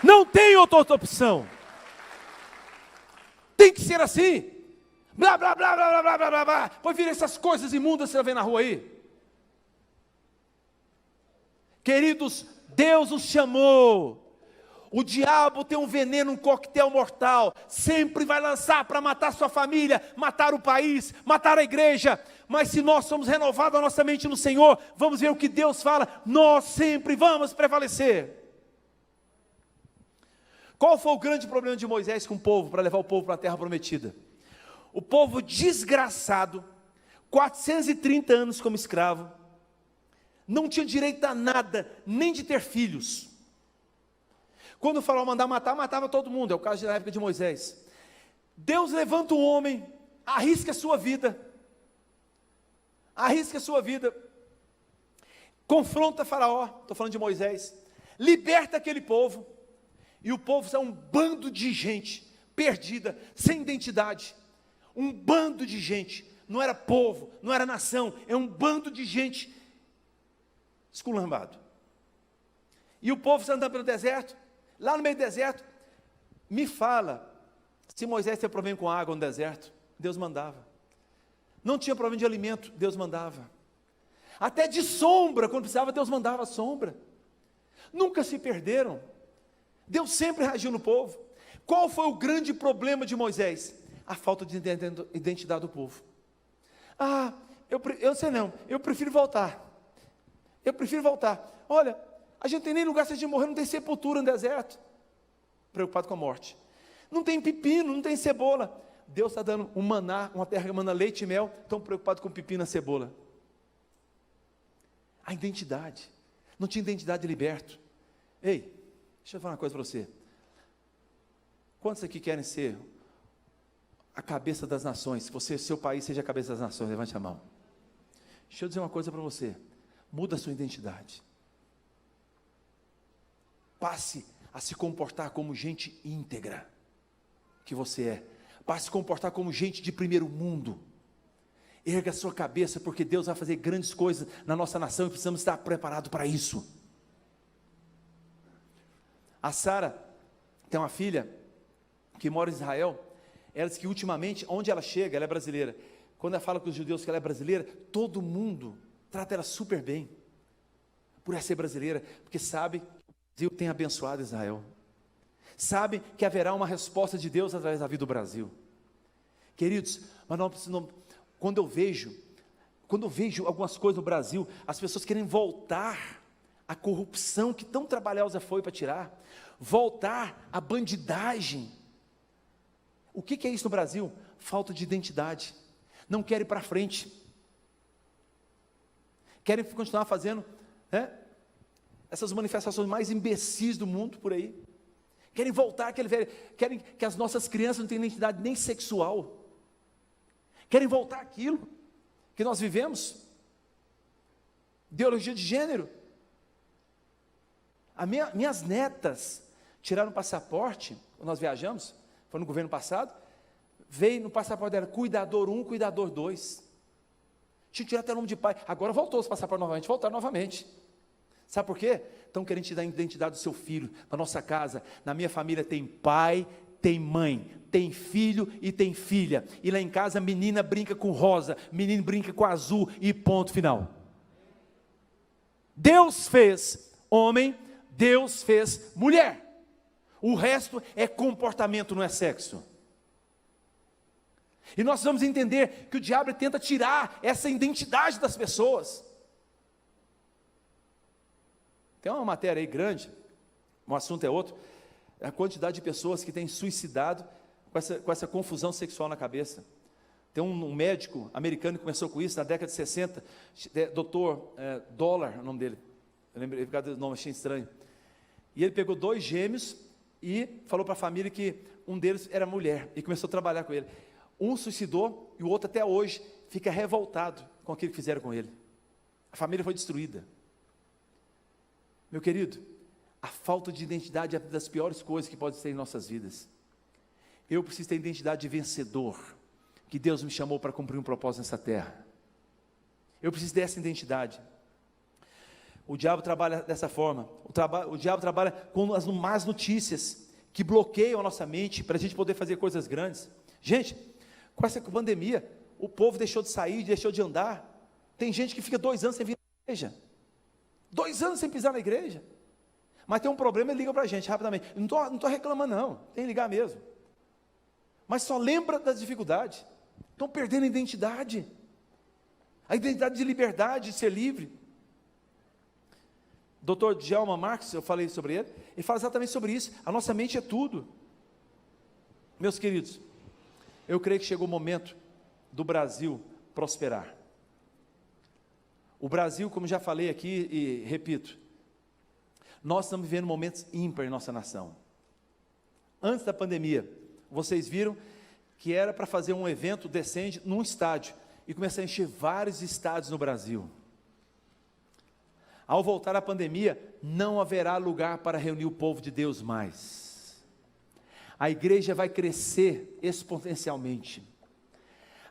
Não tem outra opção. Tem que ser assim. Blá, blá, blá, blá, blá, blá, blá, blá. Pois vira essas coisas imundas que você vê na rua aí. Queridos, Deus os chamou. O diabo tem um veneno, um coquetel mortal. Sempre vai lançar para matar sua família, matar o país, matar a igreja. Mas se nós somos renovados a nossa mente no Senhor, vamos ver o que Deus fala, nós sempre vamos prevalecer. Qual foi o grande problema de Moisés com o povo, para levar o povo para a terra prometida? O povo desgraçado, 430 anos como escravo, não tinha direito a nada, nem de ter filhos. Quando o faraó mandar matar, matava todo mundo, é o caso da época de Moisés. Deus levanta um homem, arrisca a sua vida, confronta faraó, estou falando de Moisés, liberta aquele povo, e o povo é um bando de gente perdida, sem identidade, um bando de gente, não era povo, não era nação, é um bando de gente esculambado. E o povo andando pelo deserto, lá no meio do deserto, me fala, se Moisés tinha problema com água no deserto, Deus mandava. Não tinha problema de alimento, Deus mandava. Até de sombra, quando precisava, Deus mandava sombra. Nunca se perderam. Deus sempre reagiu no povo. Qual foi o grande problema de Moisés? A falta de identidade do povo. Eu sei não, eu prefiro voltar. Olha, a gente não tem nem lugar se a gente morrer, não tem sepultura no deserto. Preocupado com a morte. Não tem pepino, não tem cebola. Deus está dando um maná, uma terra que manda leite e mel, estão preocupados com pepino e cebola. A identidade. Não tinha identidade de liberto. Ei, deixa eu falar uma coisa para você. Quantos aqui querem ser a cabeça das nações, que seu país seja a cabeça das nações, levante a mão. Deixa eu dizer uma coisa para você, muda a sua identidade. Passe a se comportar como gente íntegra, que você é. Passe a se comportar como gente de primeiro mundo. Erga a sua cabeça, porque Deus vai fazer grandes coisas na nossa nação e precisamos estar preparados para isso. A Sara tem uma filha que mora em Israel. Ela diz que ultimamente, onde ela chega, ela é brasileira. Quando ela fala com os judeus que ela é brasileira, todo mundo trata ela super bem, por ela ser brasileira, porque sabe que Deus tem abençoado Israel. Sabe que haverá uma resposta de Deus através da vida do Brasil. Queridos, mas não precisamos. Quando eu vejo algumas coisas no Brasil, as pessoas querem voltar à corrupção que tão trabalhosa foi para tirar, voltar à bandidagem. O que é isso no Brasil? Falta de identidade. Não querem ir para frente. Querem continuar fazendo, essas manifestações mais imbecis do mundo por aí. Querem voltar àquele velho, querem que as nossas crianças não tenham identidade nem sexual. Querem voltar àquilo que nós vivemos. Ideologia de gênero. Minhas netas tiraram o passaporte, quando nós viajamos, foi no governo passado, veio no passaporte dela, cuidador 1, cuidador 2. Tinha que tirar até o nome de pai. Agora voltou os passaportes novamente, voltaram novamente. Sabe por quê? Estão querendo te dar a identidade do seu filho. Na nossa casa, na minha família tem pai, tem mãe, tem filho e tem filha. E lá em casa a menina brinca com rosa, menino brinca com azul e ponto final. Deus fez homem, Deus fez mulher. O resto é comportamento, não é sexo. E nós vamos entender que o diabo tenta tirar essa identidade das pessoas. Tem uma matéria aí grande, um assunto é outro, a quantidade de pessoas que têm suicidado com essa confusão sexual na cabeça. Tem um médico americano que começou com isso na década de 60, Dr. Dollar, o nome dele, eu lembrei, por causa do nome, achei estranho. E ele pegou 2 gêmeos e falou para a família que um deles era mulher, e começou a trabalhar com ele. Um suicidou e o outro até hoje fica revoltado com aquilo que fizeram com ele. A família foi destruída. Meu querido, a falta de identidade é uma das piores coisas que pode ter em nossas vidas. Eu preciso ter identidade de vencedor, que Deus me chamou para cumprir um propósito nessa terra. Eu preciso dessa identidade. O diabo trabalha dessa forma. O diabo trabalha com as más notícias, que bloqueiam a nossa mente, para a gente poder fazer coisas grandes. Gente, com essa pandemia, o povo deixou de sair, deixou de andar. Tem gente que fica 2 anos sem vir na igreja. 2 anos sem pisar na igreja. Mas tem um problema, ele liga para a gente rapidamente. Não estou reclamando não, tem que ligar mesmo. Mas só lembra das dificuldades. Estão perdendo a identidade de liberdade, de ser livre. Dr. Djalma Marx, eu falei sobre ele fala exatamente sobre isso. A nossa mente é tudo. Meus queridos, eu creio que chegou o momento do Brasil prosperar. O Brasil, como já falei aqui e repito, nós estamos vivendo momentos ímpares em nossa nação. Antes da pandemia, vocês viram que era para fazer um evento decente num estádio, e começar a encher vários estádios no Brasil. Ao voltar a pandemia, não haverá lugar para reunir o povo de Deus mais. A igreja vai crescer exponencialmente.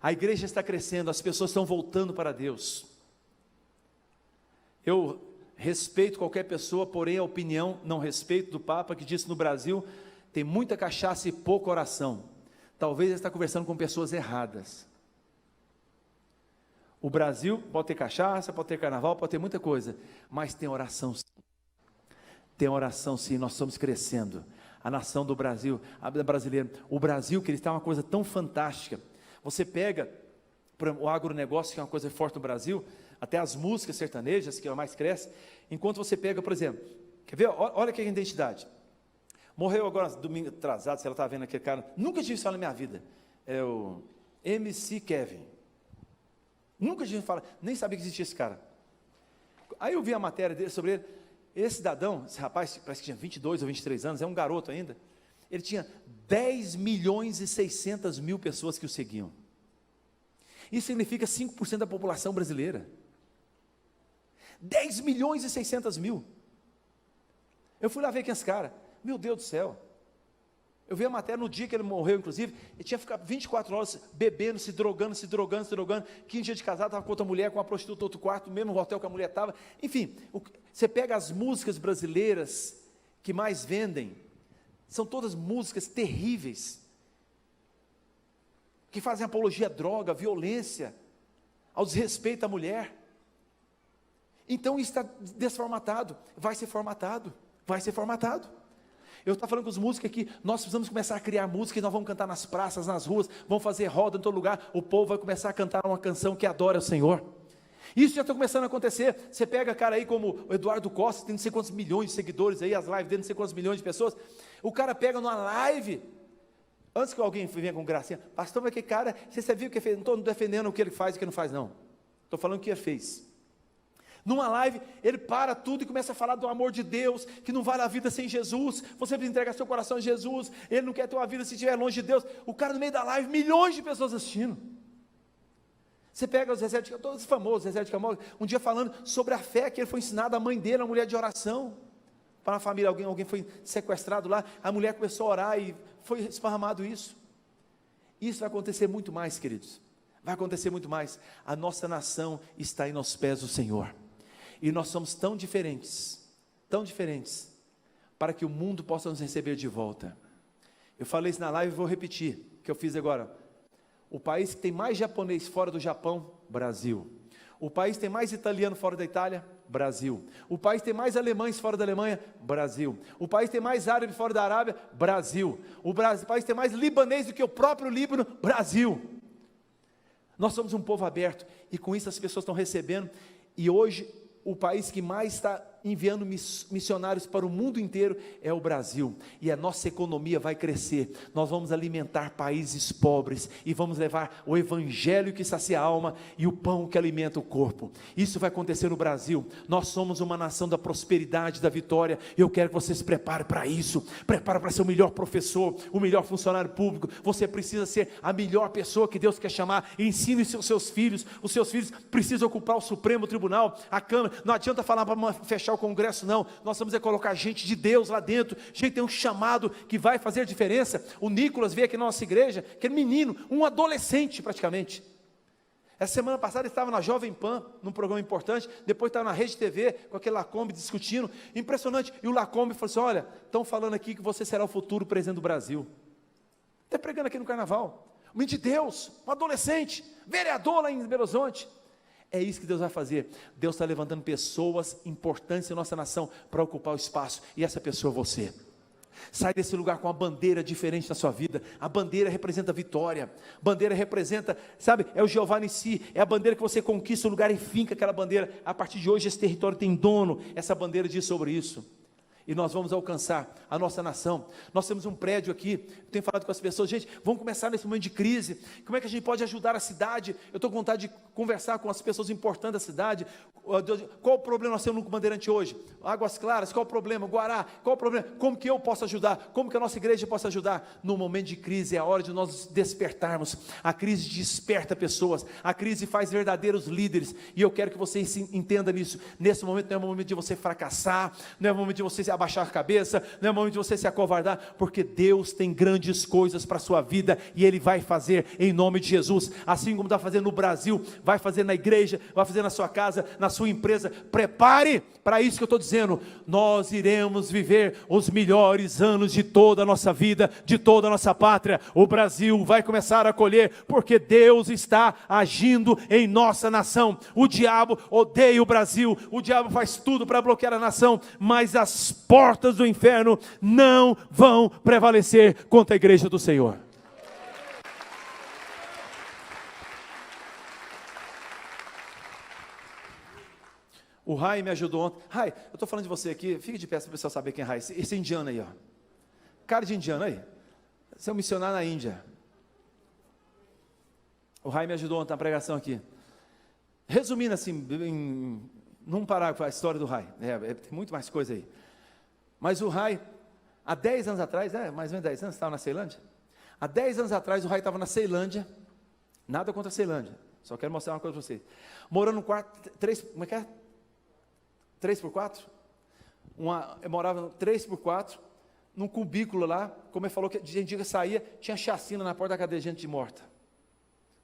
A igreja está crescendo, as pessoas estão voltando para Deus. Eu respeito qualquer pessoa, porém a opinião não respeito do Papa, que disse que no Brasil tem muita cachaça e pouca oração. Talvez ele está conversando com pessoas erradas. O Brasil pode ter cachaça, pode ter carnaval, pode ter muita coisa, mas tem oração sim. Tem oração sim, nós estamos crescendo. A nação do Brasil, a brasileira, o Brasil, que ele está uma coisa tão fantástica. Você pega o agronegócio, que é uma coisa forte no Brasil, até as músicas sertanejas, que mais cresce, enquanto você pega, por exemplo, quer ver? Olha que identidade. Morreu agora, domingo atrasado, se ela está vendo aquele cara, nunca tive isso na minha vida, é o MC Kevin. Nunca tive falar, nem sabia que existia esse cara. Aí eu vi a matéria dele sobre ele. Esse cidadão, esse rapaz, parece que tinha 22 ou 23 anos, é um garoto ainda. Ele tinha 10.600.000 pessoas que o seguiam. Isso significa 5% da população brasileira. 10.600.000. Eu fui lá ver quem é esse cara. Meu Deus do céu. Eu vi a matéria no dia que ele morreu, inclusive. Ele tinha ficado 24 horas bebendo, se drogando. 15 dias de casado, estava com outra mulher, com uma prostituta, outro quarto, no mesmo hotel que a mulher estava. Enfim, você pega as músicas brasileiras que mais vendem, são todas músicas terríveis, que fazem apologia à droga, à violência, ao desrespeito à mulher. Então isso está desformatado, vai ser formatado. Eu estava falando com os músicos aqui, nós precisamos começar a criar música, e nós vamos cantar nas praças, nas ruas, vamos fazer roda em todo lugar, o povo vai começar a cantar uma canção que adora o Senhor. Isso já está começando a acontecer. Você pega cara aí como o Eduardo Costa, tem não sei quantos milhões de seguidores aí, as lives dele, não sei quantos milhões de pessoas, o cara pega numa live, antes que alguém venha com gracinha, pastor, mas que cara, você viu o que fez? Não estou defendendo o que ele faz e o que não faz não, estou falando o que ele fez. Numa live, ele para tudo e começa a falar do amor de Deus, que não vale a vida sem Jesus, você precisa entregar seu coração a Jesus, ele não quer ter uma vida se estiver longe de Deus. O cara no meio da live, milhões de pessoas assistindo. Você pega o Zezé de Camargo, todos famosos, Zezé de Camargo, um dia falando sobre a fé que ele foi ensinado, a mãe dele, uma mulher de oração, para uma família, alguém foi sequestrado lá, a mulher começou a orar e foi esparramado isso. Isso vai acontecer muito mais, queridos, vai acontecer muito mais. A nossa nação está aos pés do Senhor. E nós somos tão diferentes, para que o mundo possa nos receber de volta. Eu falei isso na live e vou repetir, que eu fiz agora. O país que tem mais japonês fora do Japão, Brasil. O país que tem mais italiano fora da Itália, Brasil. O país que tem mais alemães fora da Alemanha, Brasil. O país que tem mais árabe fora da Arábia, Brasil. O país que tem mais libanês do que o próprio Líbano, Brasil. Nós somos um povo aberto, e com isso as pessoas estão recebendo, e hoje o país que mais está enviando missionários para o mundo inteiro é o Brasil, e a nossa economia vai crescer, nós vamos alimentar países pobres, e vamos levar o evangelho que sacia a alma, e o pão que alimenta o corpo. Isso vai acontecer no Brasil. Nós somos uma nação da prosperidade, da vitória, e eu quero que você se prepare para isso, prepare para ser o melhor professor, o melhor funcionário público. Você precisa ser a melhor pessoa que Deus quer chamar. Ensine os seus filhos precisam ocupar o Supremo Tribunal, a Câmara. Não adianta falar para fechar o Congresso, não. Nós vamos colocar gente de Deus lá dentro, gente que tem um chamado que vai fazer a diferença. O Nicolas veio aqui na nossa igreja, aquele menino, um adolescente praticamente. Essa semana passada ele estava na Jovem Pan, num programa importante, depois estava na Rede TV, com aquele Lacombe discutindo, impressionante, e o Lacombe falou assim, olha, estão falando aqui que você será o futuro presidente do Brasil. Está pregando aqui no carnaval, um menino de Deus, um adolescente, vereador lá em Belo Horizonte. É isso que Deus vai fazer. Deus está levantando pessoas importantes em nossa nação para ocupar o espaço, e essa pessoa é você. Sai desse lugar com uma bandeira diferente na sua vida. A bandeira representa a vitória, a bandeira representa, sabe, é o Jeová em si, é a bandeira que você conquista o lugar e finca aquela bandeira. A partir de hoje esse território tem dono, essa bandeira diz sobre isso. E nós vamos alcançar a nossa nação. Nós temos um prédio aqui, eu tenho falado com as pessoas, gente, vamos começar nesse momento de crise, como é que a gente pode ajudar a cidade? Eu estou com vontade de conversar com as pessoas importantes da cidade. Qual o problema nós temos no Bandeirante hoje? Águas Claras, qual o problema? Guará, qual o problema? Como que eu posso ajudar? Como que a nossa igreja possa ajudar? No momento de crise é a hora de nós despertarmos. A crise desperta pessoas, a crise faz verdadeiros líderes, e eu quero que você entenda nisso. Nesse momento não é o momento de você fracassar, não é o momento de você se abaixar a cabeça, não é o momento de você se acovardar, porque Deus tem grandes coisas para a sua vida, e Ele vai fazer em nome de Jesus, assim como está fazendo no Brasil, vai fazer na igreja, vai fazer na sua casa, na sua empresa. Prepare para isso que eu estou dizendo. Nós iremos viver os melhores anos de toda a nossa vida, de toda a nossa pátria. O Brasil vai começar a colher, porque Deus está agindo em nossa nação. O diabo odeia o Brasil, o diabo faz tudo para bloquear a nação, mas as portas do inferno não vão prevalecer contra a igreja do Senhor. O Rai me ajudou ontem. Rai, eu estou falando de você aqui, fique de pé para o pessoal saber quem é Rai. Esse indiano aí, ó. Cara de indiano aí. Você é um missionário na Índia. O Rai me ajudou ontem na pregação aqui. Resumindo assim, num parágrafo a história do Rai. Tem muito mais coisa aí. Mas o Rai, Há 10 anos atrás, mais ou menos 10 anos, estava na Ceilândia. Há 10 anos atrás, o Rai estava na Ceilândia. Nada contra a Ceilândia. Só quero mostrar uma coisa para vocês. Morando num quarto, 3, como é que é? 3x4? Eu morava no 3x4, num cubículo lá, como ele falou, que de gente que saía, tinha chacina na porta da cadeia, gente morta.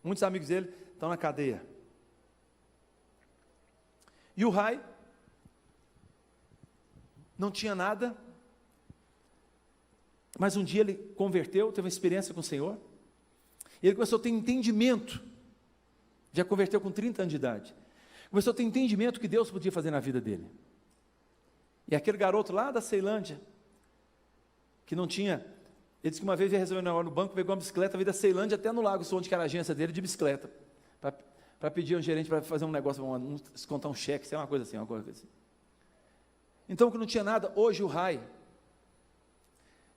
Muitos amigos dele estão na cadeia. E o Rai não tinha nada, mas um dia ele converteu, teve uma experiência com o Senhor, e ele começou a ter entendimento, já converteu com 30 anos de idade, começou a ter entendimento que Deus podia fazer na vida dele. E aquele garoto lá da Ceilândia, que não tinha, ele disse que uma vez ele resolveu ir no banco, pegou uma bicicleta, veio da Ceilândia até no Lago Sul, onde era a agência dele, de bicicleta, para pedir a um gerente para fazer um negócio, descontar um cheque, sei lá, uma coisa assim. Então, que não tinha nada, hoje o Rai,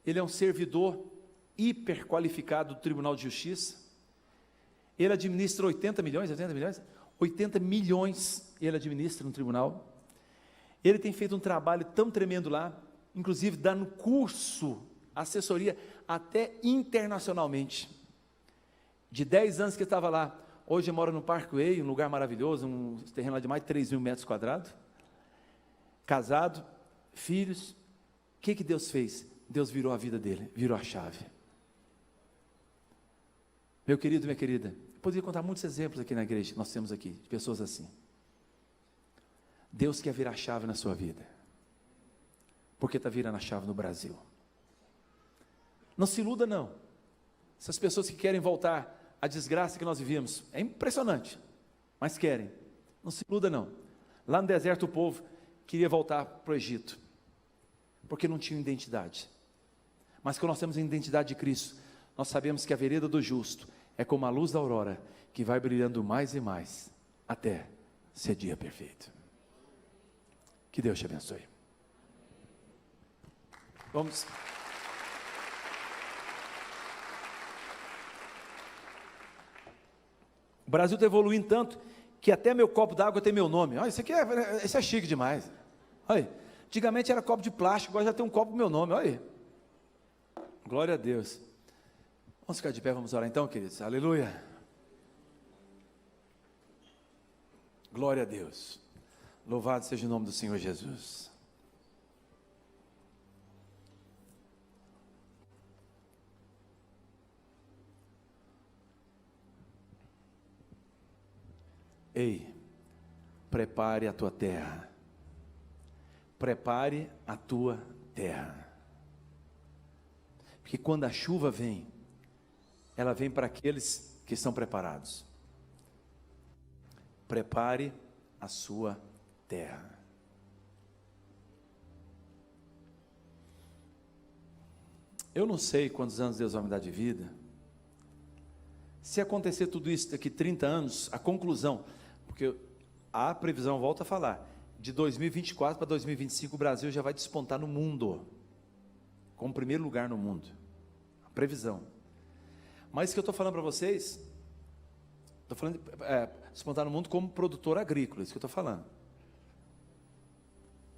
ele é um servidor hiper qualificado do Tribunal de Justiça, ele administra 80 milhões ele administra no tribunal, ele tem feito um trabalho tão tremendo lá, inclusive dando curso, assessoria, até internacionalmente, de 10 anos que ele estava lá, hoje ele mora no Parkway, um lugar maravilhoso, um terreno lá de mais de 3 mil metros quadrados, casado, filhos. O que Deus fez? Deus virou a vida dele, virou a chave. Meu querido, minha querida, eu poderia contar muitos exemplos aqui na igreja, que nós temos aqui, de pessoas assim. Deus quer virar a chave na sua vida, porque está virando a chave no Brasil. Não se iluda não, essas pessoas que querem voltar à desgraça que nós vivíamos, é impressionante, mas querem, não se iluda não. Lá no deserto o povo queria voltar para o Egito, porque não tinha identidade, mas quando nós temos a identidade de Cristo, nós sabemos que a vereda do justo é como a luz da aurora, que vai brilhando mais e mais, até ser dia perfeito. Que Deus te abençoe. Vamos. O Brasil está evoluindo tanto, que até meu copo d'água tem meu nome. Olha, isso é chique demais. Olha, antigamente era copo de plástico, agora já tem um copo com meu nome, olha aí. Glória a Deus. Vamos ficar de pé, vamos orar então, queridos. Aleluia. Glória a Deus. Louvado seja o nome do Senhor Jesus. Ei, prepare a tua terra. Prepare a tua terra. Porque quando a chuva vem, ela vem para aqueles que estão preparados. Prepare a sua terra. Eu não sei quantos anos Deus vai me dar de vida. Se acontecer tudo isso daqui 30 anos, a conclusão, porque a previsão, volta a falar, de 2024 para 2025 o Brasil já vai despontar no mundo, como primeiro lugar no mundo, a previsão. Mas o que eu estou falando para vocês, estou falando despontar no mundo como produtor agrícola, isso que eu estou falando.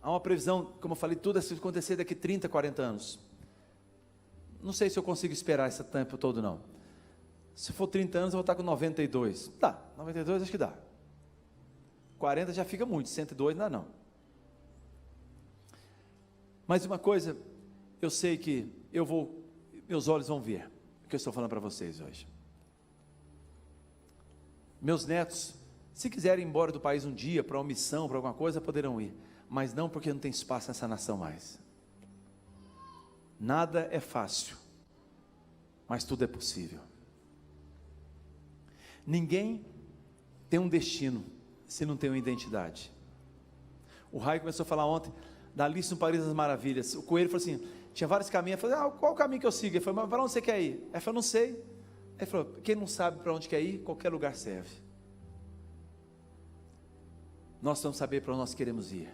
Há uma previsão, como eu falei, tudo isso vai acontecer daqui 30, 40 anos. Não sei se eu consigo esperar esse tempo todo não. Se for 30 anos eu vou estar com 92, dá, 92 acho que dá. 40 já fica muito, 102 não dá não. Mas uma coisa, eu sei que meus olhos vão ver o que eu estou falando para vocês hoje. Meus netos, se quiserem ir embora do país um dia, para uma missão, para alguma coisa, poderão ir, mas não porque não tem espaço nessa nação mais. Nada é fácil, mas tudo é possível. Ninguém tem um destino se não tem uma identidade. O Rai começou a falar ontem da Alice no País das Maravilhas. O Coelho falou assim, tinha vários caminhos. Eu falei, qual o caminho que eu sigo? Ele falou, mas para onde você quer ir? Ele falou, não sei. Ele falou, quem não sabe para onde quer ir, qualquer lugar serve. Nós vamos saber para onde nós queremos ir.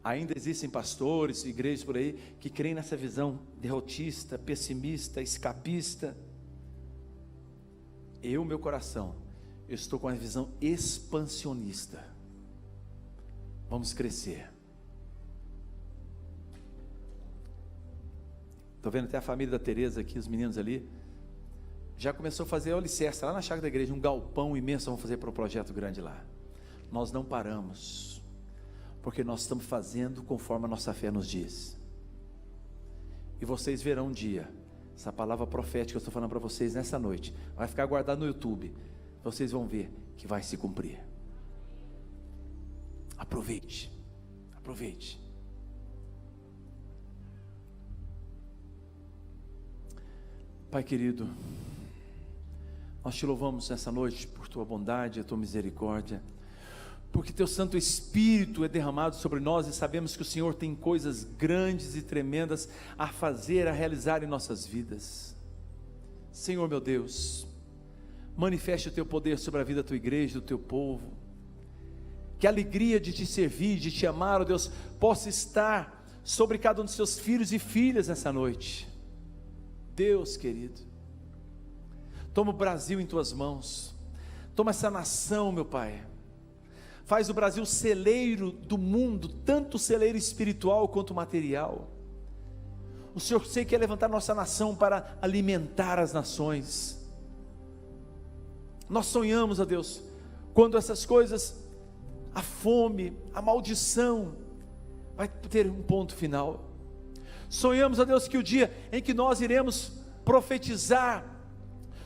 Ainda existem pastores, igrejas por aí, que creem nessa visão derrotista, pessimista, escapista. Meu coração, eu estou com a visão expansionista. Vamos crescer. Estou vendo até a família da Tereza aqui, os meninos ali. Já começou a fazer o alicerce lá na chácara da igreja, um galpão imenso, vamos fazer para um projeto grande lá. Nós não paramos, porque nós estamos fazendo conforme a nossa fé nos diz. E vocês verão um dia, essa palavra profética que eu estou falando para vocês nessa noite, vai ficar guardada no YouTube, vocês vão ver que vai se cumprir. Aproveite, aproveite. Pai querido, nós te louvamos nessa noite por tua bondade, a tua misericórdia, porque teu Santo Espírito é derramado sobre nós e sabemos que o Senhor tem coisas grandes e tremendas a fazer, a realizar em nossas vidas. Senhor meu Deus, manifeste o teu poder sobre a vida da tua igreja, do teu povo, que a alegria de te servir, de te amar, ó Deus, possa estar sobre cada um dos seus filhos e filhas nessa noite. Deus querido, toma o Brasil em tuas mãos, toma essa nação, meu Pai, faz o Brasil celeiro do mundo, tanto celeiro espiritual quanto material. O Senhor sei que quer levantar nossa nação para alimentar as nações. Nós sonhamos, ó Deus, quando essas coisas, a fome, a maldição, vai ter um ponto final. Sonhamos, ó Deus, que o dia em que nós iremos profetizar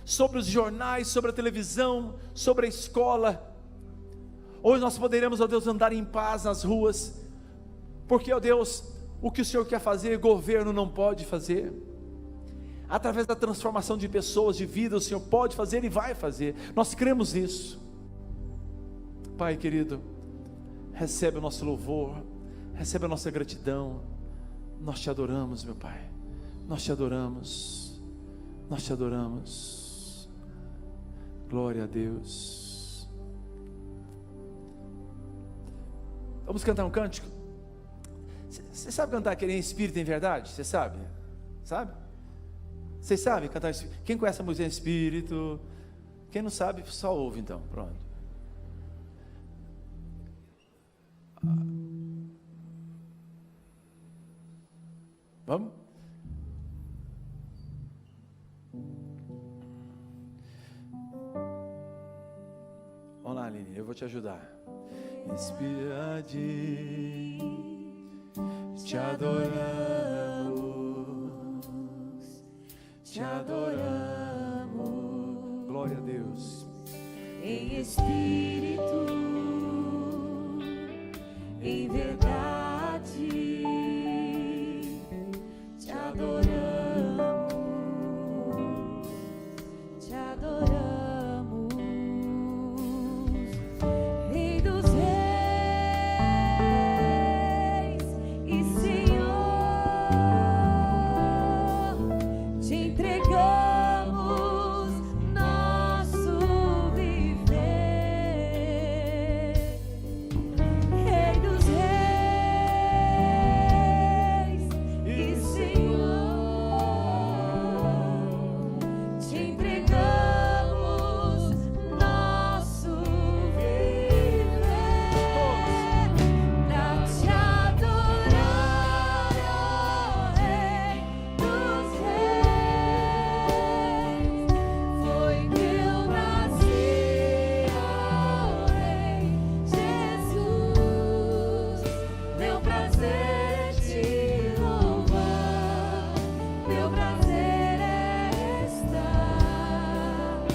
sobre os jornais, sobre a televisão, sobre a escola, hoje nós poderemos, ó Deus, andar em paz nas ruas, porque, ó Deus, o que o Senhor quer fazer, governo não pode fazer. Através da transformação de pessoas, de vida, o Senhor pode fazer e vai fazer. Nós cremos nisso. Pai querido, recebe o nosso louvor, recebe a nossa gratidão. Nós te adoramos, meu Pai. Nós te adoramos. Nós te adoramos. Glória a Deus. Vamos cantar um cântico? Você sabe cantar aquele em espírito e em verdade? Você sabe? Sabe? Vocês sabem cantar em espírito? Quem conhece a música em espírito? Quem não sabe, só ouve então. Pronto. Vamos? Vamos lá, Aline, eu vou te ajudar. Inspira-te, te adoramos, te adoramos. Glória a Deus. Em espírito, em verdade, te adoramos, te adoramos. Rei dos reis e Senhor, te entregamos nosso viver. Rei dos reis e Senhor, te entregamos nosso viver pra te adorar, ó Rei dos reis. Foi que eu nasci, ó Rei Jesus. Meu prazer é te louvar, meu prazer é estar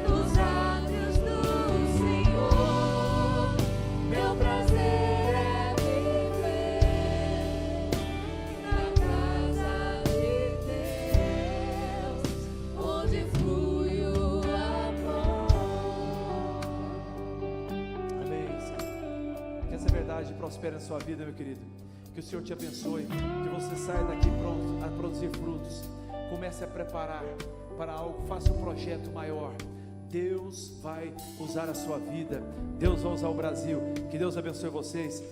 nos átrios do Senhor. Meu prazer é viver na casa de Deus, onde flui o amor. Amém, Senhor. Que essa verdade prospere na sua vida, meu querido. Que o Senhor te abençoe. Que você saia daqui pronto a produzir frutos. Comece a preparar para algo. Faça um projeto maior. Deus vai usar a sua vida. Deus vai usar o Brasil. Que Deus abençoe vocês.